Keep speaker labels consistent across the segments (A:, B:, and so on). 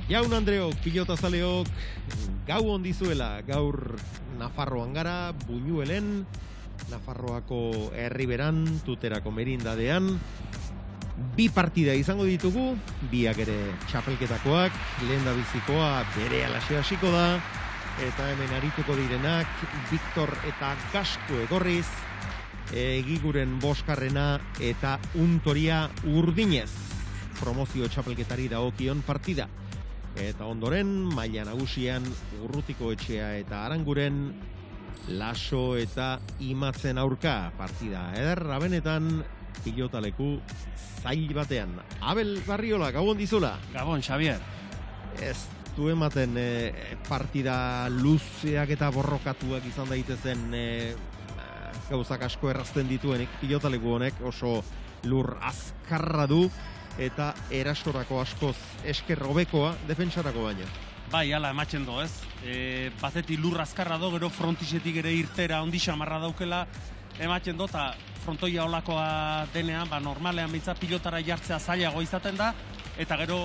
A: Jaun Andreok, pilotazaleok, gau ondizuela, gaur Nafarroan gara, Buñuelen, Nafarroako herriberan, Tuterako merindadean, bi partida izango ditugu, biak ere txapelketakoak, lehendabizikoa bere alaxe hasiko da, eta hemen arituko direnak, Victor eta Gasko egorriz, Egiguren boskarrena eta Untoria urdinez, promozio txapelketari dagokion partida. Eta ondoren, maila nagusian Urrutiko etxea eta Aranguren, Laso eta Imatzen aurka partida. Ederra benetan, pilotaleku zail batean. Abel Barriola, gabon dizula.
B: Gabon, Xavier.
A: Ez du ematen partida luzeak eta borrokatuak izan daitezen gauzak asko errazten dituenik. Pilotaleku honek oso lur azkarra du eta erasorako askoz esker hobekoa defentsarako baina.
B: Bai, ala ematzen do, ez? Batetik lur azkarra do, gero frontisetik ere irtera ondi xamarra daukela ematzen do, eta frontoia olakoa denean, normalean beintza pilotara jartzea zailago izaten da, eta gero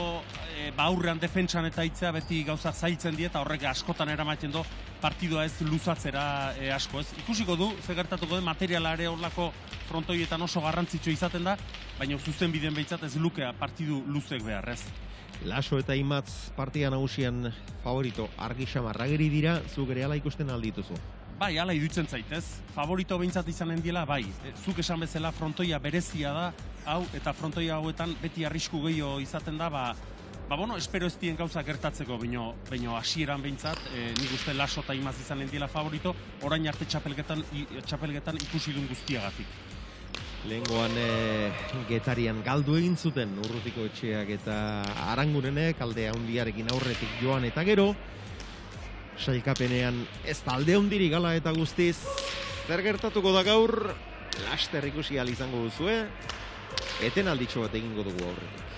B: aurrean defentsan eta hitzea beti gauzak zailtzen die, eta horrek askotan eramaten do, partidua ez luzatzera asko, ez? Ikusiko du, ze gertatuko den materiala ere horlako frontoietan oso garrantzitsua izaten da, baina zuzen biden behintzat ez lukea partidu luzek behar, ez?
A: Laso eta Imatz partida nagusian favorito argi xamarra ageri dira, zuk ere ala ikusten aldituzu.
B: Bai, ala idutzen zaitez. Favorito behintzat izanen diela, bai. Zuk esan bezala frontoia berezia da, hau, eta frontoia hauetan beti arrisku gehiago izaten da, espero ez dien gauza gertatzeko, baino hasieran behintzat, nik uste Laso eta Imaz izanen diela favorito, orain arte txapelgetan ikusi duen guztiagatik.
A: Lehengoan Getarian galdu egin zuten Urrutiko etxeak eta Arangurenek alde handiarekin aurretik joan eta gero, sailkapenean ez talde handirik gala eta guztiz, zer gertatuko da gaur, laster ikusi ahal izango duzue, eten alditxo bat egingo dugu aurretik.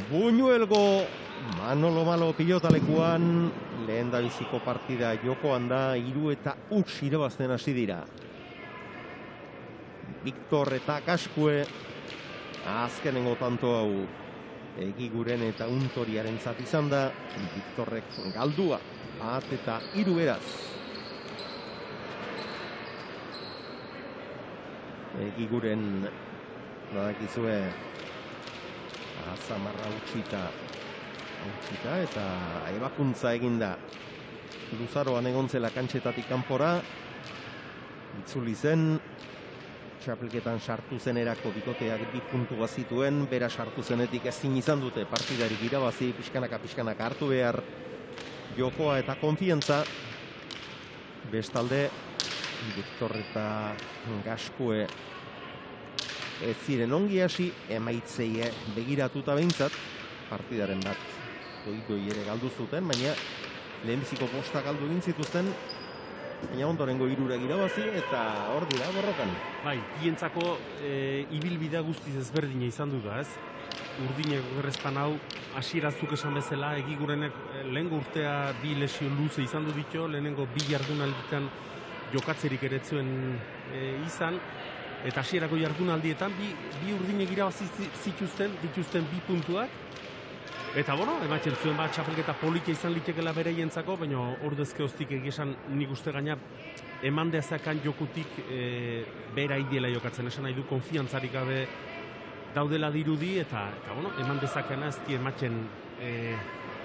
A: Buñuelgo Manolo Malo pilotalekuan lehendabiziko partida jokoan da 3-0 irabazten hasi dira. Victor eta Kaskue. Azkenengo tanto hau Egiguren eta Untoriaren zat izan da. Victorrek galdua. Bat eta 3 beraz. Egiguren badakizue Zamarra utxita eta ebakuntza eginda Luzaroan egon zela kantxetatik kanpora, itzuli zen, txapelketan sartu zenerako bikoteak 2 puntu bazituen, bera sartu zenetik ezin izan dute partidarik irabazi, pixkanaka hartu behar jokoa eta konfiantza. Bestalde, Victor eta Kaskue ez ziren ongi hasi, emaitzei begiratuta behintzat, partidaren bat goi ere galdu zuten, baina lehenbiziko posta galdu egin zituzten, baina ondorengo 3 irabazi eta hor dira borrokan.
C: Bai, bientzako ibilbidea guztiz ezberdina izan du da, ez? Urdineko gerrezpan hau, hasierazuk esan bezala, Egigurenek lehengo urtea 2 lesio luze izan du ditu, lehenengo 2 jardunalditan jokatzerik ere zuen izan, eta hasierako jardunaldietan bi urdinek irabazi dituzten 2 puntuak. Eta ematen zuen bat txapelketa polita izan litekela bereientzako, baina ordezke hoztik egizan nik uste gaina eman dezakan jokutik bera ideela jokatzen. Esan nahi du konfiantzarik gabe daudela dirudi eta eman dezakena ez di ematen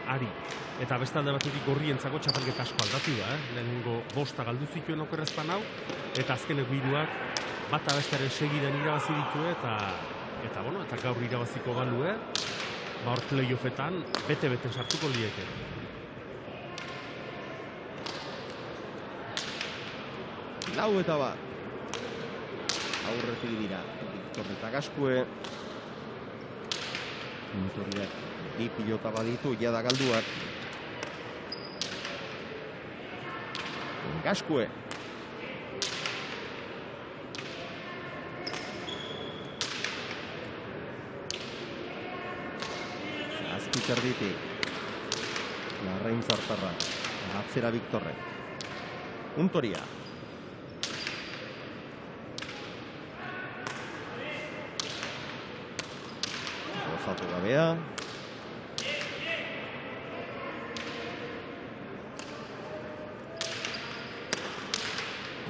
C: ari. Eta bestalde batetik gorrientzako txapelketa asko aldatu da. Lehenengo 5 galdu zituen okerrezpan hau, eta azkeneko 3 bata bestaren segidan irabazi ditu eta gaur irabaziko galu, hor playoffetan bete-bete sartuko lieke.
A: Lau eta bat. Aurretik dira Victor eta Kaskue. Untoriak 2 pilota baditu, jada galduak. Kaskue. Azpiterditik. Larrain zartarra. Atzera Victorrek. Untoria. Gozatu gabea.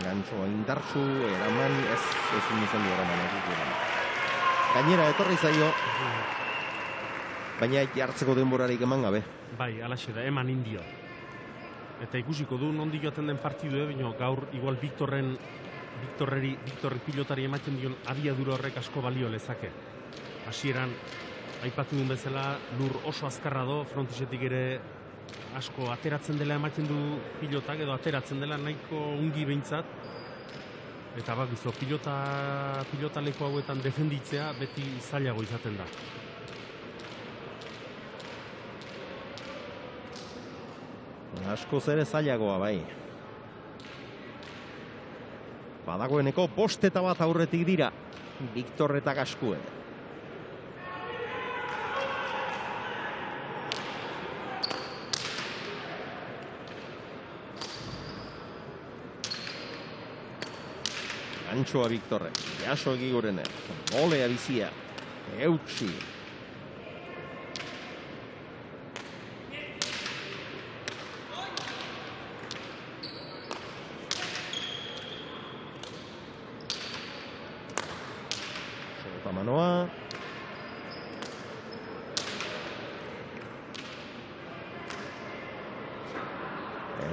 A: Gantxoa indartsu, eraman, ezin izan du eraman. Gainera, etorri zaio. Baina jartzeko denborarik eman gabe.
C: Bai, alaxe da, eman indio. Eta ikusiko du nondi joaten den partidue, baina gaur igual Victorri pilotari ematen dion abiadura horrek asko balio lezake. Hasieran aipatu duen bezala lur oso azkarra do, frontisetik ere asko ateratzen dela ematen du pilotak, edo ateratzen dela nahiko ungi behintzat. Eta bakizu, pilota leku hauetan defenditzea beti zailago izaten da.
A: Askoz ere zailagoa bai. Badagoeneko 5 eta 1 aurretik dira Victor eta Kaskue. Gantxoa Victorrek, jaso Egigurenek, golea bizia, eutxi. Manoa.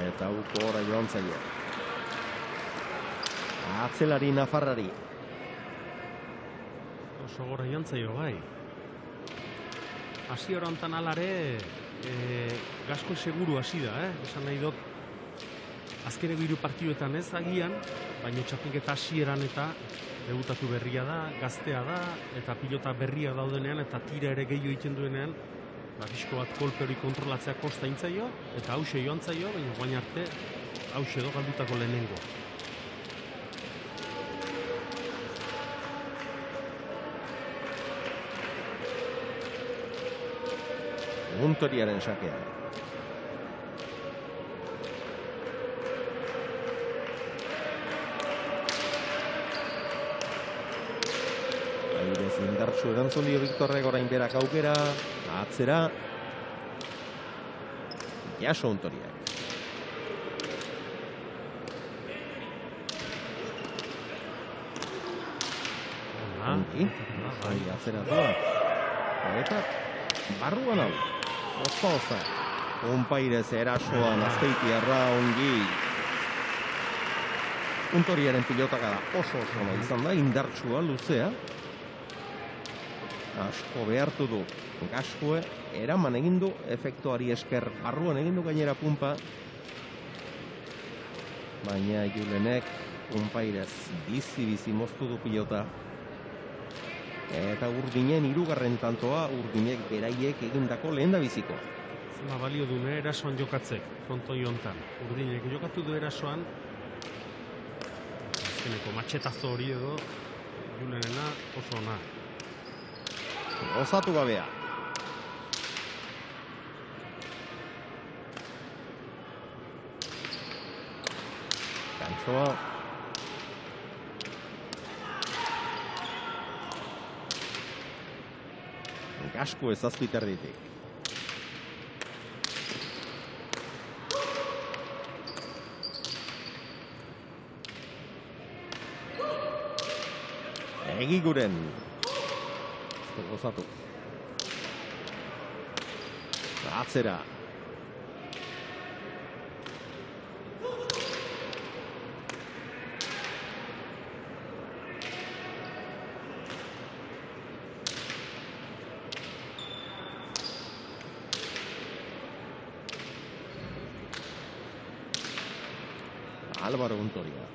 A: Eta ukora joan zaio. Atzelari nafarrari.
C: Oso gora joan zaio bai. Hasi horantan alare Kaskue seguru hasi da, esan nahi dut. Azkeneko 3 partiduetan ez agian, baina txapelketa hasieran eta debutatu berria da, gaztea da, eta pilota berria daudenean, eta tira ere gehiago egiten duenean, pixko bat kolpe hori kontrolatzea kosta intzaio, eta hause joan zaio, baina guain arte, hause do galdutako lehenengo.
A: Untoriaren sakea. Indartsu erantzun dio Viktorrek, orain berak aukera, atzera. Jaso Ontoriak. Ongi, atzera doa. Eta barruan hau. Oza. Onpairez erasoan Azpeitiarra ongi. Ontoriaren pilotaka da oso ona izan da, indartsua, luzea. Asko behartu du Gaskue, eraman egin du, efektuari esker barruan egin du gainera pumpa. Baina Julenek Onpairez bizi moztu du pilota. Eta Urdinen 3. tantoa, Urdinek beraiek egindako lehen da biziko.
C: Zema balio dune erasoan jokatzek, frontoi hontan. Urdinek jokatu du erasoan, azkeneko matxetazo hori edo, Julenena oso ona.
A: Osatu gabea. Kantsoa. Gaskue zazpiterditik. Egiguren. Gozatu. Atzera. Álvaro Ontoria.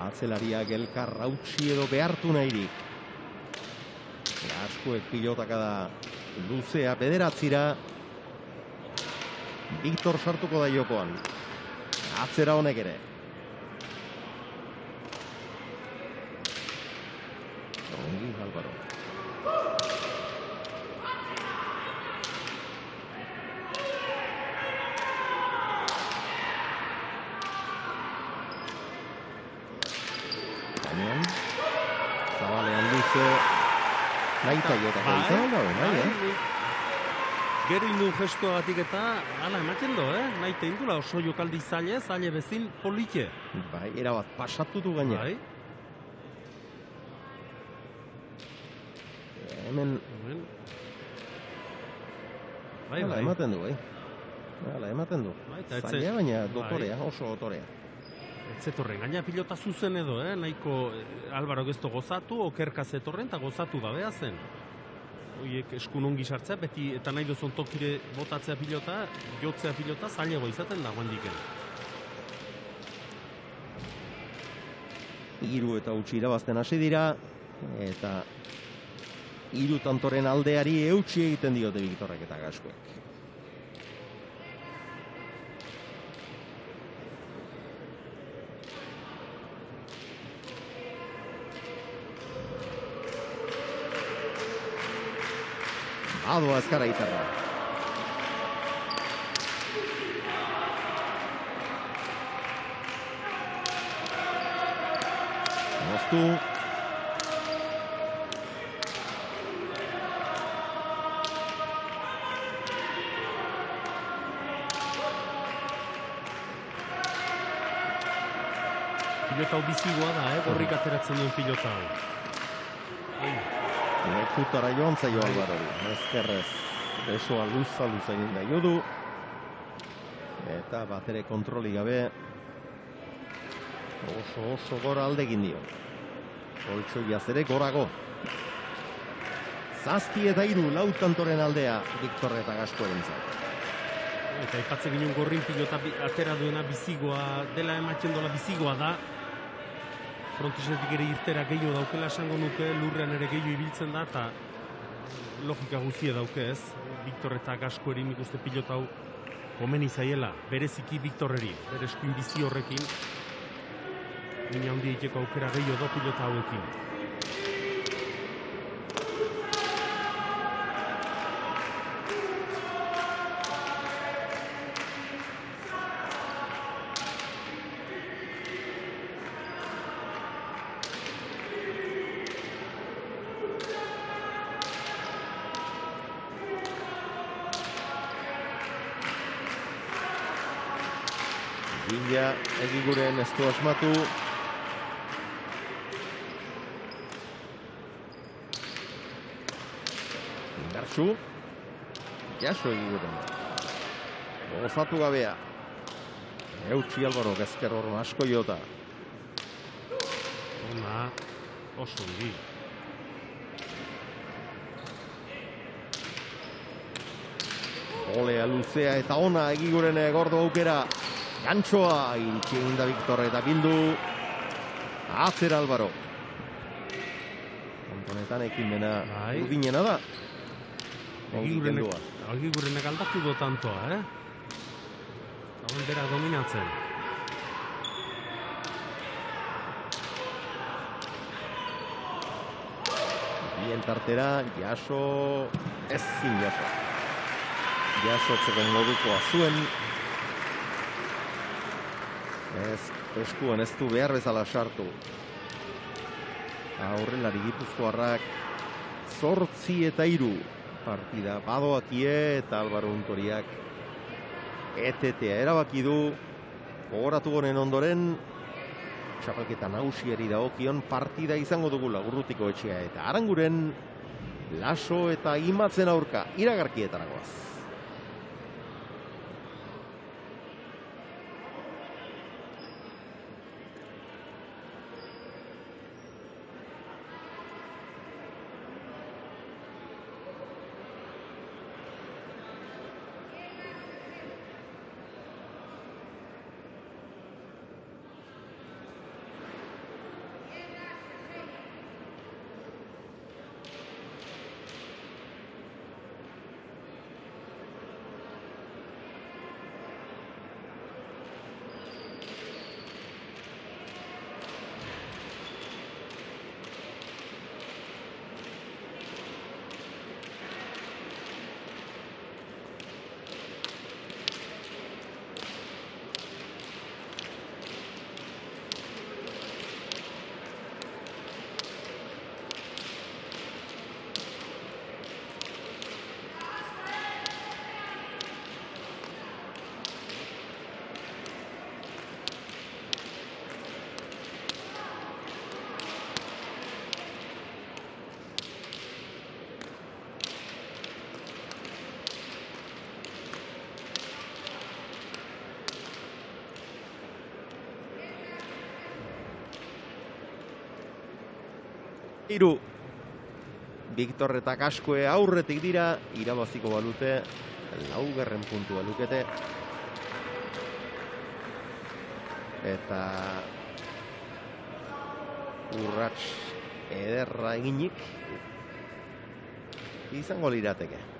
A: Atzelariak elkar hautsi edo behartu nahirik. Gaskuek pilotaka da luzea bederatzira. Viktor sartuko da jokoan. Atzera honek ere. Ongi, Álvaro. Zabalean luze naita jotako izan da, bai,
C: Gero indu gestuagatik eta hala ematen do, Naite indula oso jokaldi zaile bezin polike.
A: Bai, erabat pasatu du gaina.
C: Bai.
A: Hemen hala ematen du, bai. Hala ematen du. Zaila baina dotorea, oso dotorea.
C: Etzetorren, gaina pilota zuzen edo, nahiko Álvaro gezto gozatu, okerka zetorren, eta gozatu da beha zen. Oiek eskun ongi sartzea, beti eta nahi duzun tokire botatzea pilota, jotzea pilota, zailago izaten da guandiken.
A: 3 eta utzi irabazten hasi dira, eta 3 tantoren aldeari eutsi egiten diote Viktorrek eta Gaskuek. Adoa Azkara Itarra. Moztu.
C: Pilota hau bizigoa da, gorrik ateratzen duen pilota hau.
A: Lekutara joan zaio Alvarori. Ezkerrez besoa luza egin da jodu. Eta batere kontroli gabe oso gora aldegin dio. Oltsoiaz ere gorago. 7 eta 3 lau tantoren aldea Viktor eta Gaskuerentzat.
C: Eta aipatzen ginen gorrin pilota atera duena bizigoa dela, ematen dola bizigoa da. Frontisetik ere irtera gehiago daukela esango nuke, lurrean ere gehiago ibiltzen da, eta logika guztia dauke ez. Viktor eta Gaskueri nik uste pilota hau komeni zaiela, bereziki Viktorreri, bere eskuin bizi horrekin, mina handi egiteko aukera gehiago da pilota hauekin.
A: Illa Egiguren ez du asmatu. Indartsu. Jaso Egiguren. Gozatu gabea. Eutsi Alvaro ezker horren asko jota.
C: Ona, oso ongi.
A: Olea luzea eta ona Egiguren gordo aukera. Gantxoa iritsi egin da Victor eta bildu. Atzera Alvaro. Kontonetan ekimena urdinena da.
C: Egigurenek aldatu do tantoa, Hauen bera dominatzen.
A: Bien tartera, Jaso ezin Jaso. Jaso zegoen modukoa zuen. Eskuan ez du behar bezala sartu. Aurrelari gipuzkoarrak 8-3 partida badoakie eta Alvaro Untoriak etetea erabaki du. Gogoratu gonen ondoren txapelketa nagusiari dagokion partida izango dugula Urrutiko etxea eta Aranguren Laso eta Imatzen aurka iragarkietaragoaz. Hiru. Victor eta Kaskue aurretik dira, irabaziko balute, 4. puntua lukete. Eta urrats ederra eginik izango lirateke.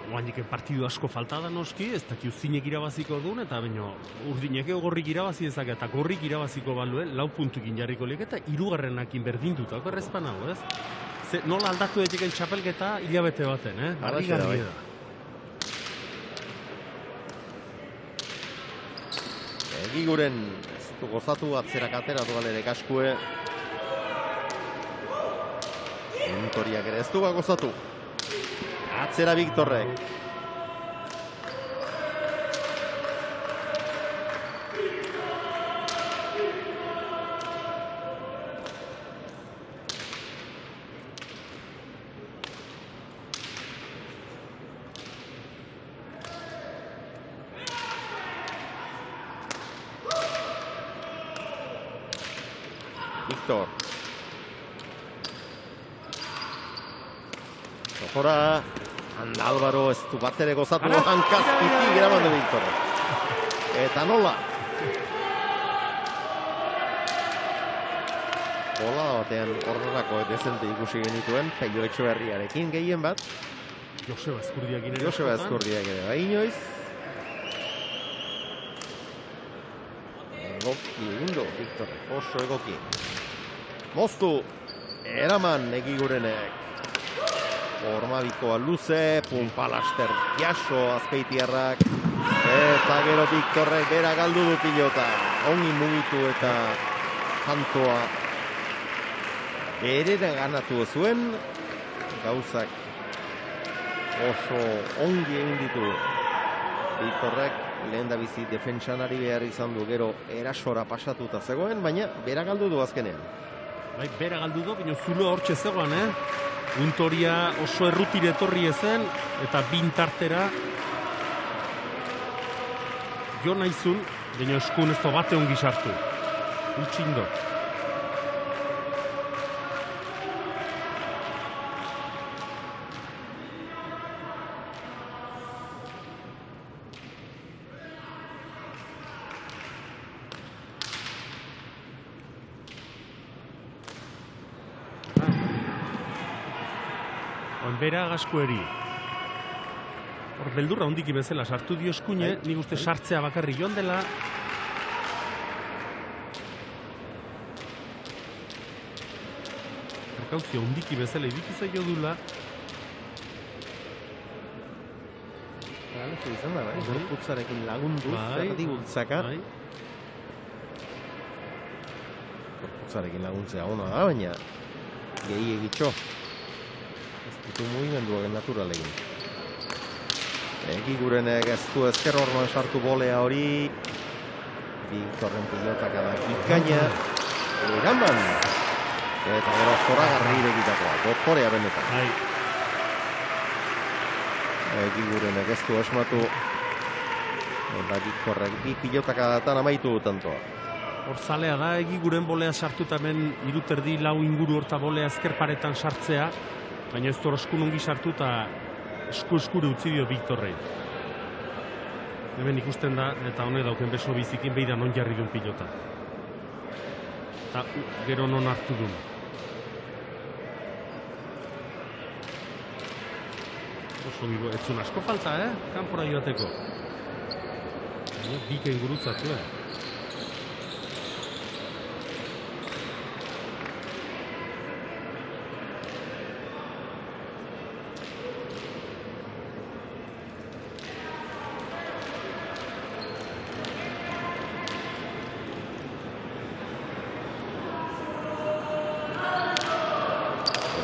C: Oainik partidu asko falta da noski, ez dakiu zinek irabaziko duen, eta baino urdinek gorrik irabazi ezak, eta gorrik irabaziko baluen, 4 puntukin jarriko liek, eta 3. berdindutako errezpan hau, ez? Nola aldatu etiken txapelketa hilabete baten, Argi-garria da.
A: Egiguren ez du gozatu, atzerak ateratu galere Kaskue. Untoriak ere ez du gozatu. Atzera Victorrek. Victor. Zopora. Alvaro ez du bat ere gozatu hankazpiti geraman du Victor. Eta nola? Bola batean horrelako dezente ikusi genituen, Peio Etxeberriarekin gehien bat.
C: Joseba Ezkurdiak
A: ere bai inoiz. Egoki egin du Victor, oso egoki. Moztu, eraman Egigurenek. Ormabikoa luze, Punpalaster Jaso Azpeitiarrak, eta gero Victorrek bera galdu du pilota. Ongi mugitu eta kantoa berera ganatu zuen, gauzak oso ongi egin ditu Viktorrek lehen da bizi defentsan ari behar izan du, gero erasora pasatuta zegoen, baina bera galdu du azkenean.
C: Bai, bera galdu du, baina zulo hortxe zegoan, Untoria oso errutire etorri ezen, eta bintartera jo nahizun, baina eskun ez da bate ongi sartu. Utxindo. Bera gaskueri. Hor, beldurra hondiki bezala sartu dio eskuine, nik uste sartzea bakarri joan dela. Prekauzio hondiki bezala ibikiza jo dula.
A: Galetu izan da, gorputzarekin lagundu, zerdi bultzaka. Gorputzarekin laguntzea ona da, baina gehi egitxo. Ditu mugimenduak naturalegin. Egigurenek ez du ezker orman sartu bolea hori. Viktorren pilotaka da ikaina. Eraman. Eta gero zoragarri irekitakoa. Dotorea benetan. Egigurenek ez du esmatu. Eta Viktorrek bi pilotaka datan amaitu dutantoa.
C: Hor zalea da, egiguren bolea sartuta hemen iruterdi lau inguru horta bolea ezker paretan sartzea. Baina ez eskun ongi sartu eta esku-eskure utzi dio Viktorrei. Hemen ikusten da, eta honek dauken beso bizikin behi da non jarri duen pilota. Eta gero non hartu duen. Oso bigo, etzun asko falta, kanpora joateko. Bikain gurutzatu,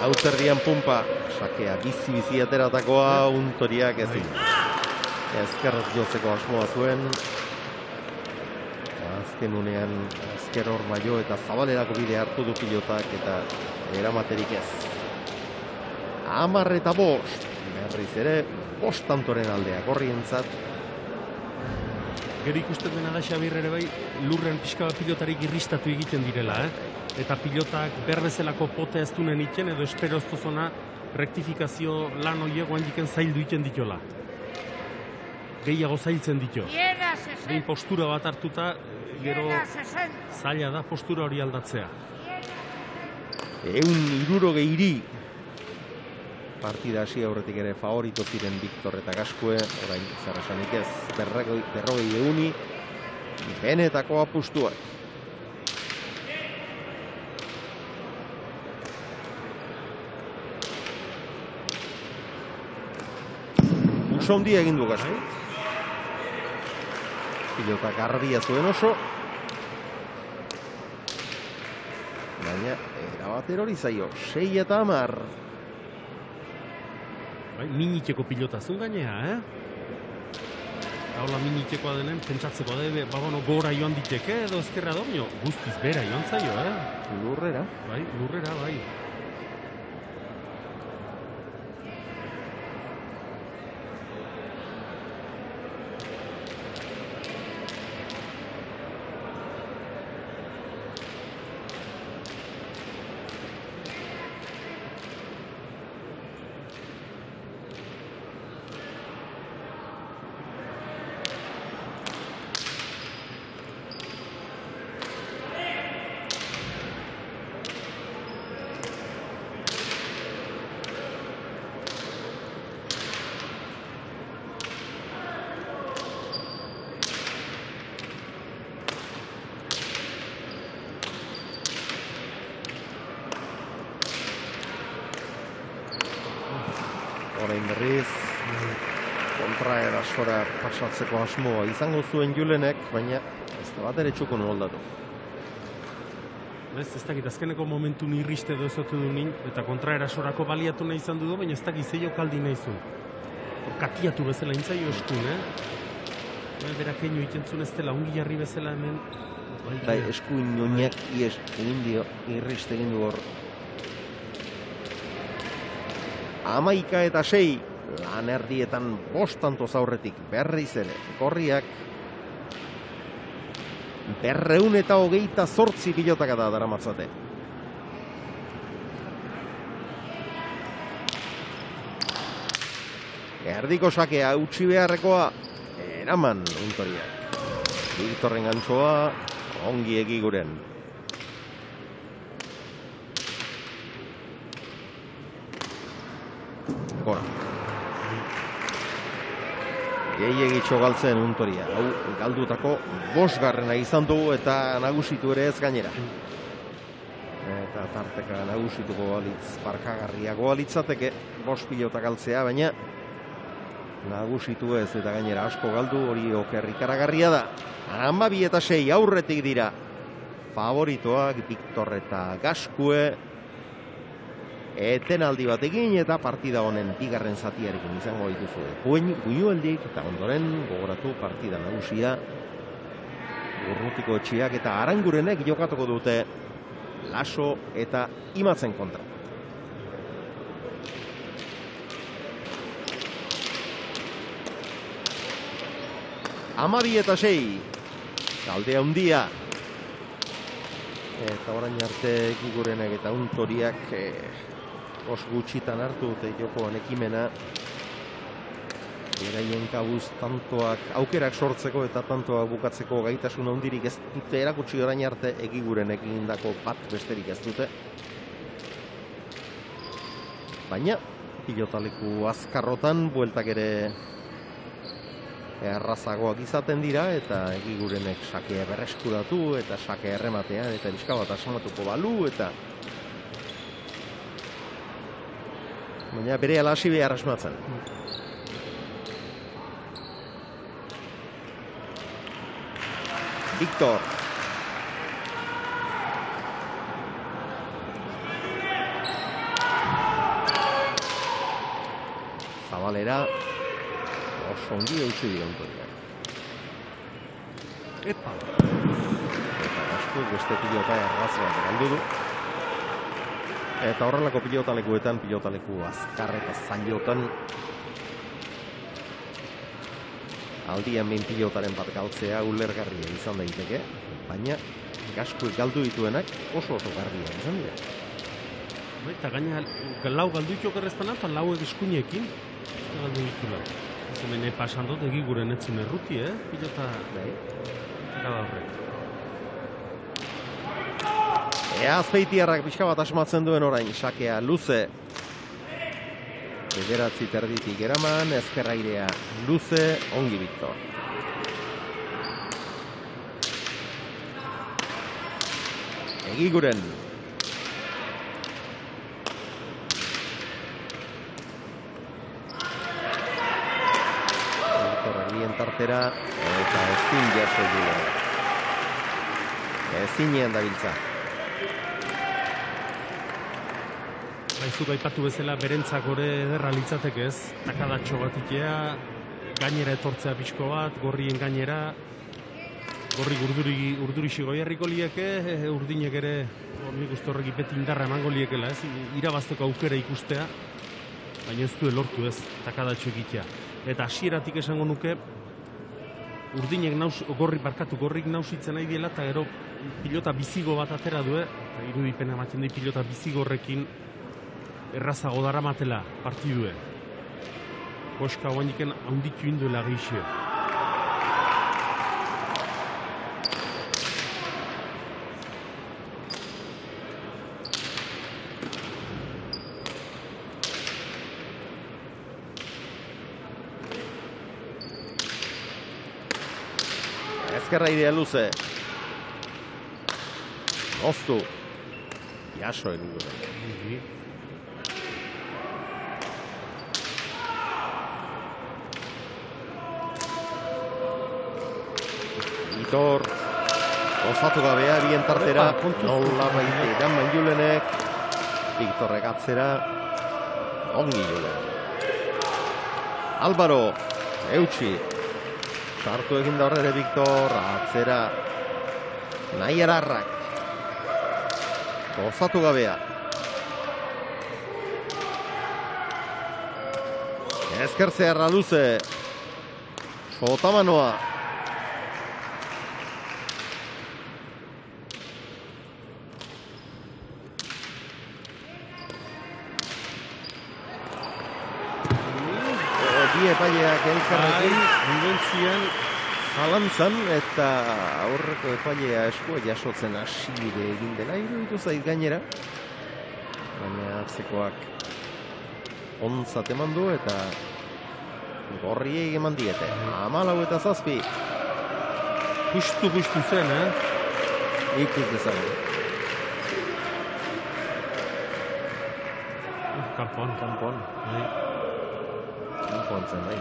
A: Autzerdian pumpa, sakea bizi ateratakoa Untoriak ezin. Ezkerrez jotzeko asmoa zuen. Azken unean ezker hor maio eta zabalerako bide hartu du pilotak eta eramaterik ez. 10 eta 5, berriz ere 5 tantoren aldea gorrientzat.
C: Gero ikusten dena da Xabir ere bai, lurren pixka bat pilotarik irristatu egiten direla, eta pilotak berbezelako pote ez dunen iten, edo espero ez duzona rektifikazio lan horiek guandiken zaildu iten ditola. Gehiago zailtzen dito. Behin postura bat hartuta, gero zaila da postura hori aldatzea.
A: 160 partida hasi aurretik ere favorito ziren Viktor eta Gaskue, orain zer esanik ez, 40 euni, benetako apustuak. Oso ondia egin du Gaskue. Pilota garbia zuen oso. Baina, erabat erori zaio, 6 eta 10.
C: Miniteko pilota zuen gainea, Haula minitekoa denen, pentsatzeko da, gora joan diteke, edo ezkerra domio, guztiz bera joan zaio,
A: Lurrera.
C: Bai, lurrera, bai.
A: Orain berriz, kontraerasora pasatzeko asmoa izango zuen Julenek, baina ez da bat ere txukun moldatu.
C: Ez dakit, azkeneko momentu nirriste edo ezotu du nin, eta kontraerasorako baliatu nahi izan du, baina ez dakit zeio kaldi nahi zuen. Katiatu bezala intzaio eskun, Berak egin itentzun ez dela, ongi jarri bezala hemen.
A: Bai, eskuin oinak ies egin dio, irrist egin du hor. 11-6, lan erdietan 5 tantoz aurretik berriz ere. Gorriak 228 pilotak da daramatzate. Erdiko sakea utzi beharrekoa eraman Untoriak. Victorren gantzoa ongi Egiguren. Gora. Gehiagitxo galtzen Untoria. Hau galdutako 5. izan dugu eta nagusitu ere ez gainera. Eta tarteka nagusituko balitz barkagarriagoa litzateke 5 pilota galtzea, baina nagusitu ez eta gainera asko galdu, hori oker ikaragarria da. 12-6 aurretik dira favoritoak Victor eta Gaskue. Etenaldi bat egin eta partida honen bigarren zatiarekin izango dituzu. Buñueldik eta ondoren gogoratu partida nagusia Urrutiko Etxiak eta Arangurenek jokatuko dute Laso eta Imatzen kontra. Amabi eta 6 talde handia eta orain arte Egigurenek eta Untoriak os gutxitan hartu dute jokoan ekimena. Beraien kabuz tantoak aukerak sortzeko eta tantoak bukatzeko gaitasun handirik ez dute erakutsi orain arte. Egigurenek egindako bat besterik ez dute. Baina pilotaleku azkarrotan bueltak ere errazagoak izaten dira eta Egigurenek sakea berreskuratu eta sakea errematea eta bizka bat asmatuko balu eta baina bere alasi behar asmatzen. Victor. Zabalera. Oso ongi eutxu dira Untoriak. Eta asko beste pilota erraz bat galdu du. Eta horrelako pilotalekuetan, pilotaleku azkar eta zailotan aldian behin pilotaren bat galtzea ulergarria izan daiteke, baina Gaskuek galdu dituenak oso garria izan dira.
C: Eta gaina lau galdu ditu okerrezpana eta lau eskuinekin galdu ditu lau. Ez hemen pasan dut Egiguren etzun erruti, pilota gara horrek.
A: Azpeitiarrak pixka bat asmatzen duen orain, sakea luze. Bederatzi terditik eraman, ezkerrairea luze, ongi Victor. Egiguren. Victor egien tartera, eta ezin jaso dule. Ezinean dabiltza.
C: Baizuk aipatu bezala berentzak ore ederra litzateke ez, takadatxo bat itea, gainera etortzea pixko bat, gorrien gainera, gorri urdurixi goiarriko lieke, urdinek ere, nik uste horrek beti indarra emango liekela ez, irabazteko aukera ikustea, baina ez du lortu ez, takadatxo egitea. Eta hasieratik esango nuke, urdinek gorrik nausitzen nahi diela, eta gero pilota bizigo bat atera du, eta irudipena ematen di pilota bizigorrekin, errazago daramatela partidue. Koska guainiken handitu induela geixio.
A: Ezkerra idea luze. Oztu. Jaso Egiguren. Victor, osatu gabea bien tartera, nola baite Jan Julenek, Victorrek atzera, ongi Julen. Álvaro, eutxi, Sartu egin da horre Victor, atzera nahi erarrak. Gozatu gabea. Ezkertzearra luze. Sotamanoa. Epaileak elkarrekin ondontzian zalantzan eta aurreko epailea eskua jasotzen hasire egin dela iruditu zait gainera. Baina atzekoak ontzat eman du eta gorriei eman diete. 14-7.
C: Justu zen,
A: Ikus dezagun.
C: Kanpon.
A: Kanpon zen, bai.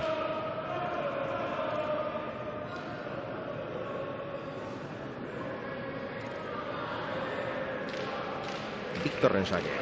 A: Victorren sake.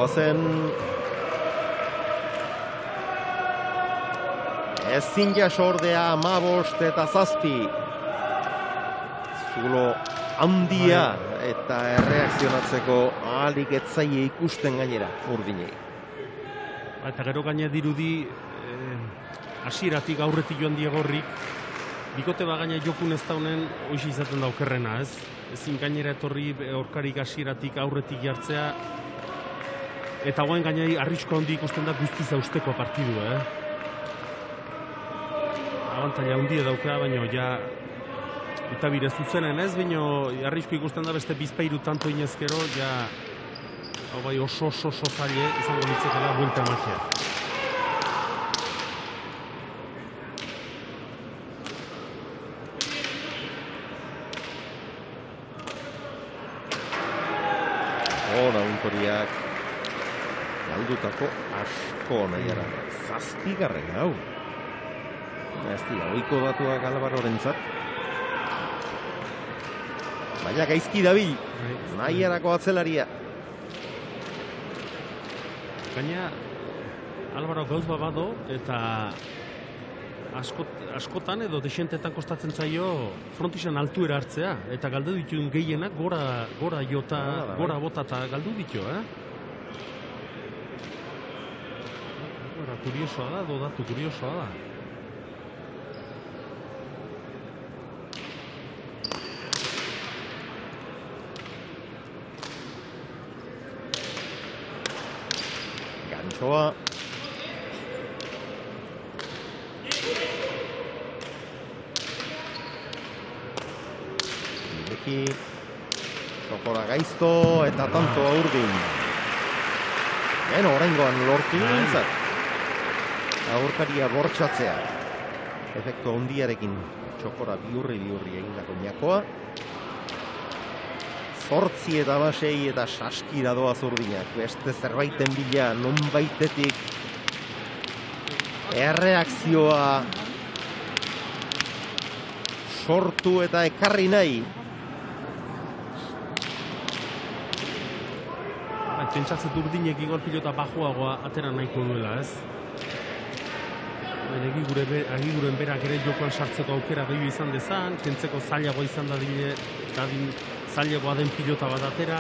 A: Zen ezin jasordea 15-7 zulo handia eta erreakzionatzeko ahalik etzaile ikusten gainera urdinei.
C: Eta gero gaina dirudi hasieratik aurretik joan diegorrik bikote bagaina jokun ez daunen hoxe izaten da okerrena, ez? Ezin gainera etorri aurkarik hasieratik aurretik jartzea. Eta guain gainai arrisko handi ikusten da guztiz austeko partidu, Abantaila handia daukea, baina ja eta bire zuzenen ez, baina arrisko ikusten da beste bizpairu tanto inezkero, ja hau bai oso zaile izango litzekela buelta ematea.
A: Hora untoriak galdutako asko nahiara. 7. hau. Ez dira, oiko datuak Alvarorentzat. Baina gaizki dabil, nahiarako atzelaria.
C: Gaina, Alvaro gauz bado eta askotan edo desentetan kostatzen zaio frontixan altuera hartzea. Eta galdu dituen gehienak gora jota, gora bota eta galdu ditu, Kuriosoa da, dodatu kuriosoa da.
A: Ganchoa. Ireki. Sokora gaizto eta tanto urdin. Beno, oraingoan lortu nintzat. Aurkaria bortxatzea. Efektu hondiarekin txokora biurri egindako Ñakoa. 8 eta 6 eta saskira doaz urdinak. Beste zerbaiten bila, nonbaitetik erreakzioa sortu eta ekarri nahi.
C: Pentsatzet urdinek igor pilota bajoagoa atera nahiko duela, ez? Agiguren berak ere jokoan sartzeko aukera gehiu izan dezan, kentzeko zailagoa izan dadin zailagoa den pilota bat atera.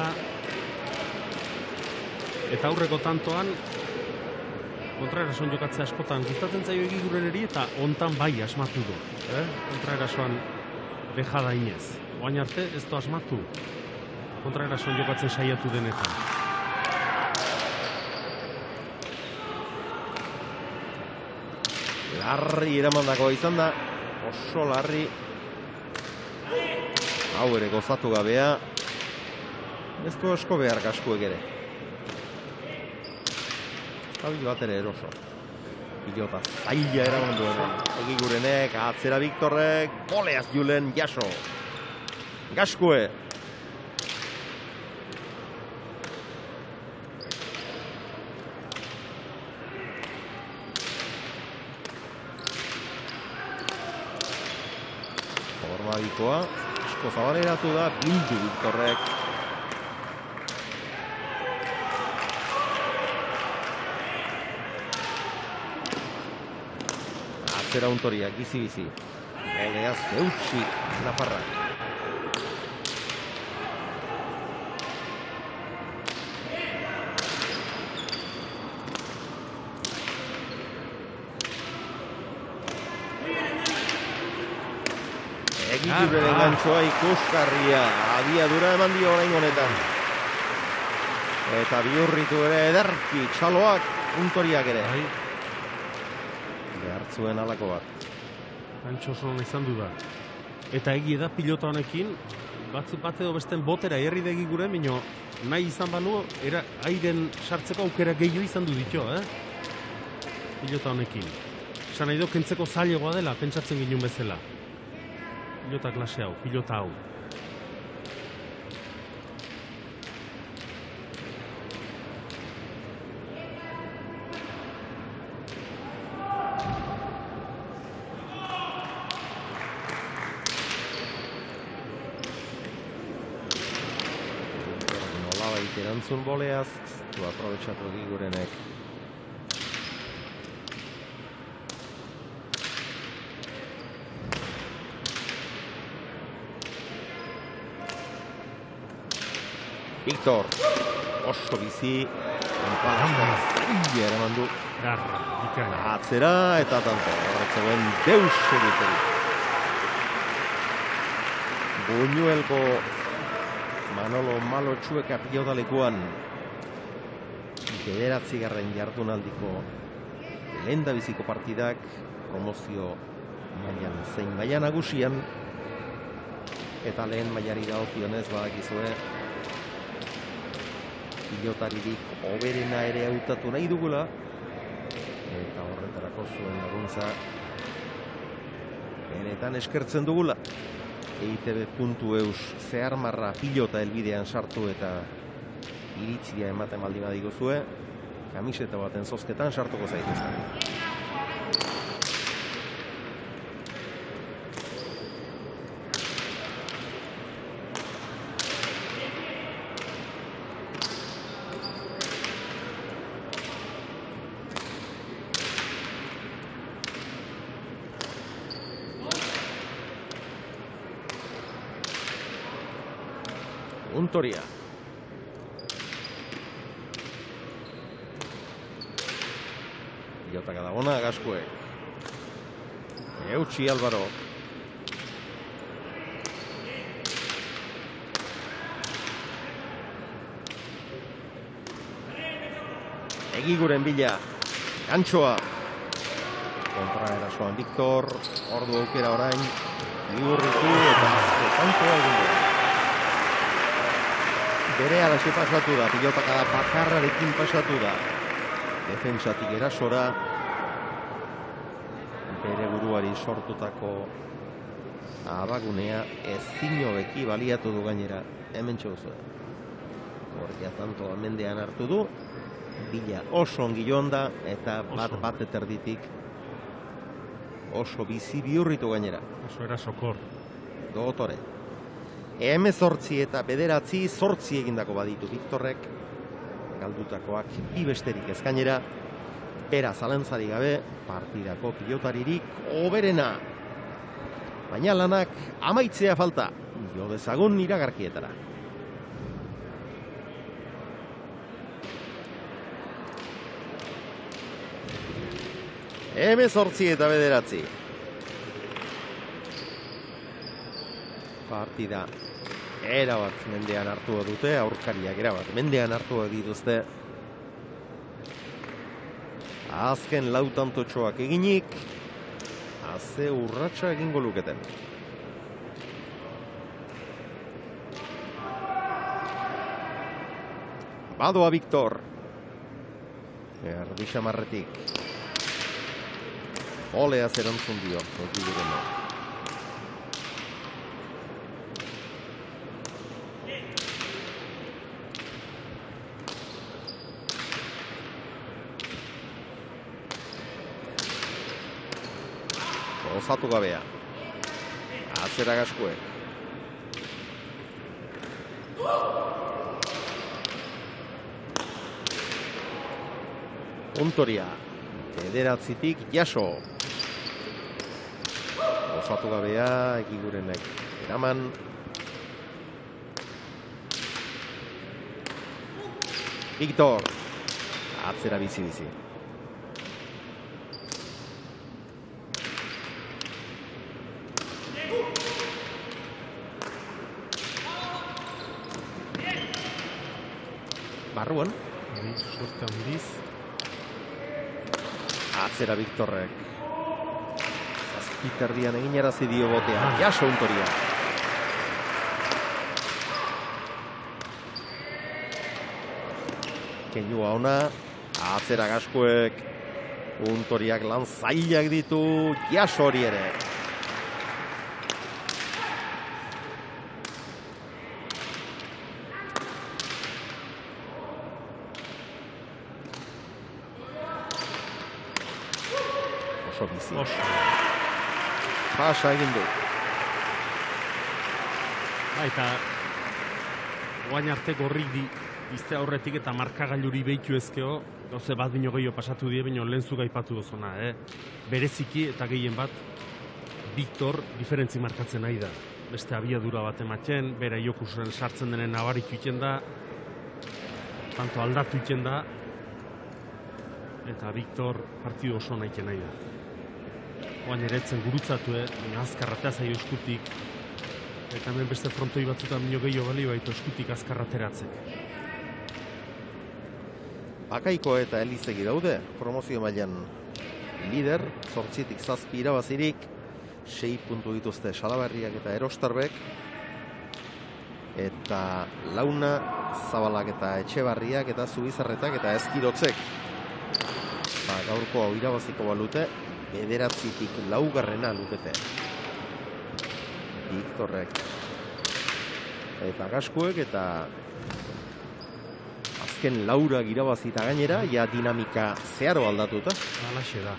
C: Eta aurreko tantoan, kontraerasoan jokatzea askotan gustatzen zaio Egiguren eri eta hontan bai asmatu du. Kontraerasoan bejada inez. Oain arte ez du asmatu. Kontraerasoan jokatzen saiatu denetan.
A: Larri eramandakoa izan da, oso larri. Hau ere gozatu gabea. Ez du asko behar gaskuek ere. Zabil bat ere eroso. Pilota zaila eramandu ere. Egigurenek, atzera Victorrek, boleaz Julen jaso. Gaskue. Abikoa, asko zabaleratu da, bildu Viktorrek. Atzera Untoriak, bizi-bizi. Egeaz, eutxi, Nafarrak. Egituren engantzoa ikusgarria, abiadura eman dio orain honetan. Eta bihurritu ere ederki, txaloak, Untoriak ere. Behartzuen alako bat.
C: Antxoson izan du da. Eta egia da pilota honekin, bat edo besten botera herri da egiguren, bino nahi izan banu, airen sartzeko aukera gehiago izan du ditio, pilota honekin. Esan nahi do, kentzeko zailegoa dela, pentsatzen ginen bezala. Pilota klase hau, pilota hau.
A: Nolabait erantzun boleaz, du aprobetxatu Egigurenek. Viktor, oso bizi, eraman du. Atzera eta tanto, horretzegoen deus egiterik. Buñuelko Manolo Malo Txueka pilotalekuan 9. jardunaldiko lehendabiziko partidak promozio mailan zein maila nagusian eta lehen mailari dagokionez badakizue pilotaririk hoberena ere hautatu nahi dugula eta horretarako zuen laguntza benetan eskertzen dugula. EITB.eus zeharmarra pilota helbidean sartu eta iritzia ematen baldin badiguzue, kamiseta baten zozketan sartuko zaituzten. Untoria. Pilota kadagona, Gaskuek. Eutxi Álvaro. Egiguren bila. Gantxoa. Kontra erasoan Viktor. Ordu aukera orain. Bihurritu eta tantoa egin du. Bere alaxe pasatu da, pilotakada bakarrarekin pasatu da. Defentsatik erasora, bere buruari sortutako abagunea ezin hobeki baliatu du gainera, hemen txozu. Gorria tanto mendean hartu du, bila oso ongi joan da, eta bat eterditik oso bizi bihurritu gainera.
C: Oso erasokor.
A: Dotore. 18 eta 9 egindako baditu Viktorrek, galdutakoak bi besterik ez gainera, bera zalantzari gabe, partidako pilotaririk hoberena. Baina lanak amaitzea falta, jo dezagun iragarkietara. Hemezortzi eta 9. Partida erabat mendean hartu dute, aurkariak erabat mendean hartu dituzte. Azken lautantotxoak eginik, haze urratsa egingo luketen. Badoa Viktor. Erdi xamarretik. Olea zerantzun dio. Osatu gabea. Atzera Gaskuek. Untoria, bederatzitik jaso. Osatu gabea, Egigurenek eraman. Victor, atzera bizi-bizi. Barruan.
C: Sorte handiz.
A: Atzera Victorrek. Zazpiterdian eginarazi dio botea. Jaso Untoria. Keinua ona. Atzera Gaskuek. Untoriak lan zailak ditu. Jaso hori ere. Oso bizi. Pasa egin du.
C: Eta guain arte gorrik izte aurretik eta markagailuri behitu ezkeo, gauze bat bino gehiago pasatu die, baina lehen zuk aipatu duzuna, bereziki eta gehien bat, Victor diferentzi markatzen nahi da. Beste abiadura bat ematen, bera jokusen sartzen denen nabaritu iten da, tanto aldatu iten da, eta Victor partidu oso nahi nahi da. Oain eretzen gurutzatu, baina azkarratea zaio eskutik. Eta hemen beste frontoi batzutan minio gehiago balio baitu eskutik azkarrateratzek.
A: Akaiko eta Elizegi daude, promozio mailan lider, 8tik 7 irabazirik, 6 puntu dituzte Salaberriak eta Erostarbek, eta Launa, Zabalak eta Etxebarriak eta Zubizarretak eta Ezkirotzek. Gaurko hau irabaziko balute, 9tik 4 lukete. Victorrek eta Gaskuek eta azken 4 irabazita gainera, ja dinamika zeharo aldatuta.
C: Alaxe da.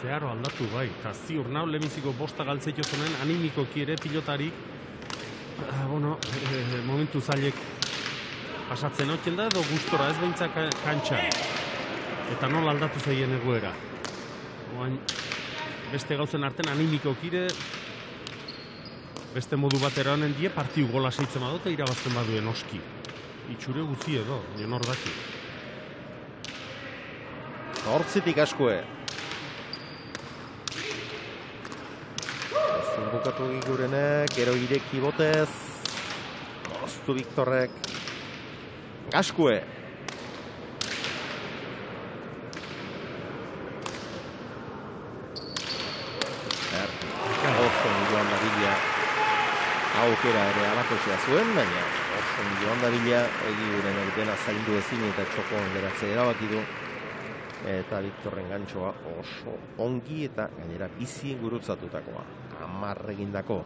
C: Zeharo aldatu bai, eta ziur nau lehenbiziko 5 galtzeiko zenen animikoki ere pilotarik, momentu zailek pasatzen hotien da, edo gustora ez behintzak kantxa. Eta nola aldatu zaien egoera. Beste gauzen arten animikokire beste modu batera honen die partiu gola seitzen badute irabazten baduen oski. Itxure guzi edo, nien hor daki.
A: 8tik Gaskue. Ezin bukatu Egigurenek, gero ireki botez. Oztu Victorrek. Gaskue. Joan Davila aukera ere alakoxea zuen, baina Joan Davila Egigurenek dena zaindu ezin eta txokoan geratzea erabaki du. Eta Victorren gantxoa oso ongi eta gainera bizi gurutzatutakoa. 10 egindako.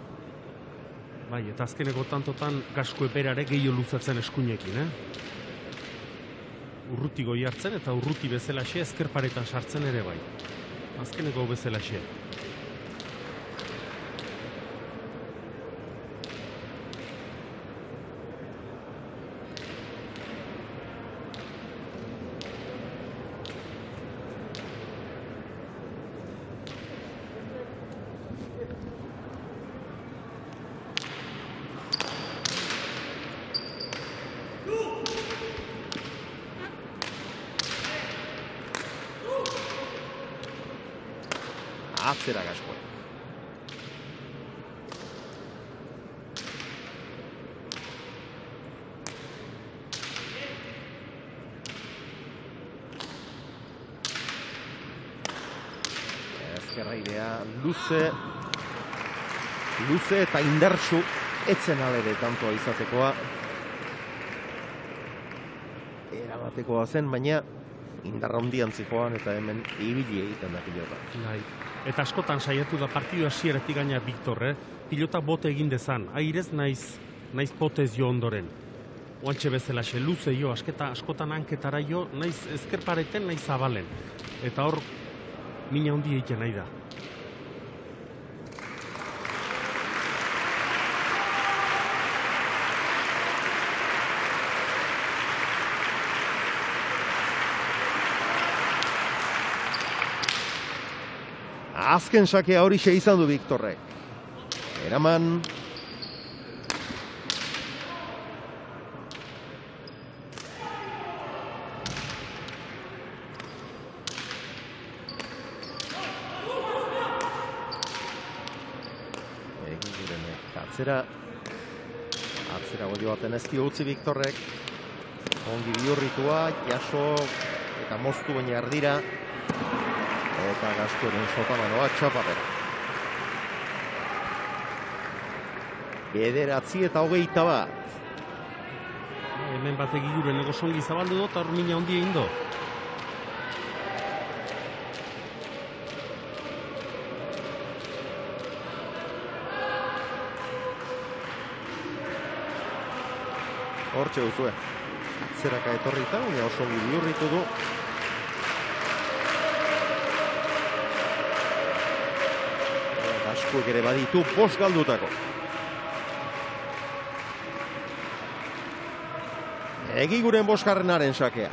C: Bai, eta azkeneko tantotan Gaskue berare gehiago luzatzen eskuinekin, Urruti goi hartzen eta urruti bezalaxe ezkerparetan sartzen ere bai. Azkeneko bezalaxe.
A: Atzera Gaskue. Ezkerraidea luze eta indartsu etzen alere tantoa izatekoa. Erabatekoa zen, baina indarra hondian zikoan eta hemen ibili egiten da pilota.
C: Bai. Eta askotan saiatu da partidu hasieratik gaina Victor, pilota bote egin dezan, airez naiz potez jo ondoren. Oantxe bezalaxe, luze jo, askotan hanketara jo, naiz ezkerpareten, naiz zabalen. Eta hor, mina hondi egiten nahi da.
A: Azken sakea hori izan du Viktorrek. Eraman. Atzera goi baten ez dio utzi Viktorrek. Ongi bihurritua, jaso eta moztu baina erdira. Eta Gaskueren sotamanoa txapapera. 9:21.
C: Hemen batek iguren egosongi zabaldu dut, hor mina hondi egin do.
A: Hortxe duzue. Atzeraka etorrita, baina oso ongi bihurritu du. Gaskuek ere baditu 5 galdutako. Egiguren 5. sakea.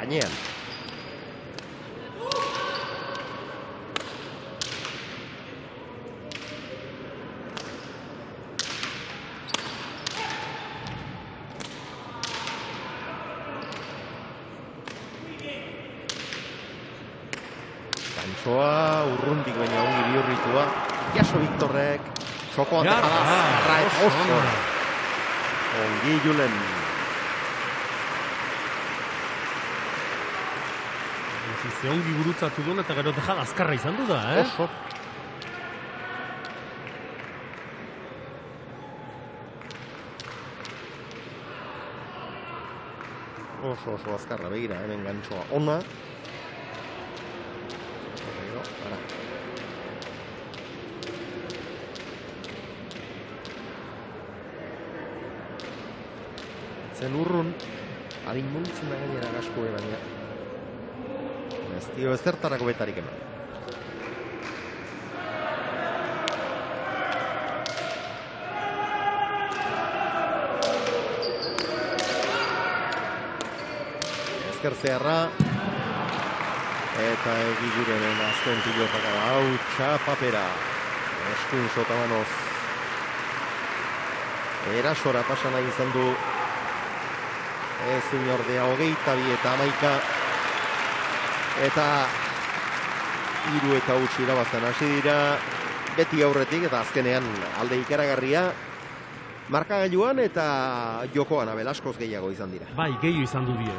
A: Gainean. Gantzoa, urrundik baina ongi bihurritua. Jaso Viktorrek. Txokoan dejada. Oso. Ongi Julen.
C: Ze ongi gurutzatu duen eta gero dejada azkarra izan du da,
A: Oso. Oso azkarra begira, hemen gantzoa ona. Zen urrun, adin muntzen da gainera Gaskue baina. Ez dio ezertarako betarik eman. Ezker zeharra. Eta Egigurenen azken pilotaka da hau txapapera. Eskuin sotamanoz. Erasora pasan nahi izan du. Ezin ordea 22 eta 11. Eta 3 eta 8 irabazten hasi dira. Beti aurretik eta azkenean alde ikaragarria. Markagailuan eta jokoan abel askoz gehiago izan dira.
C: Bai, gehiago izan du die.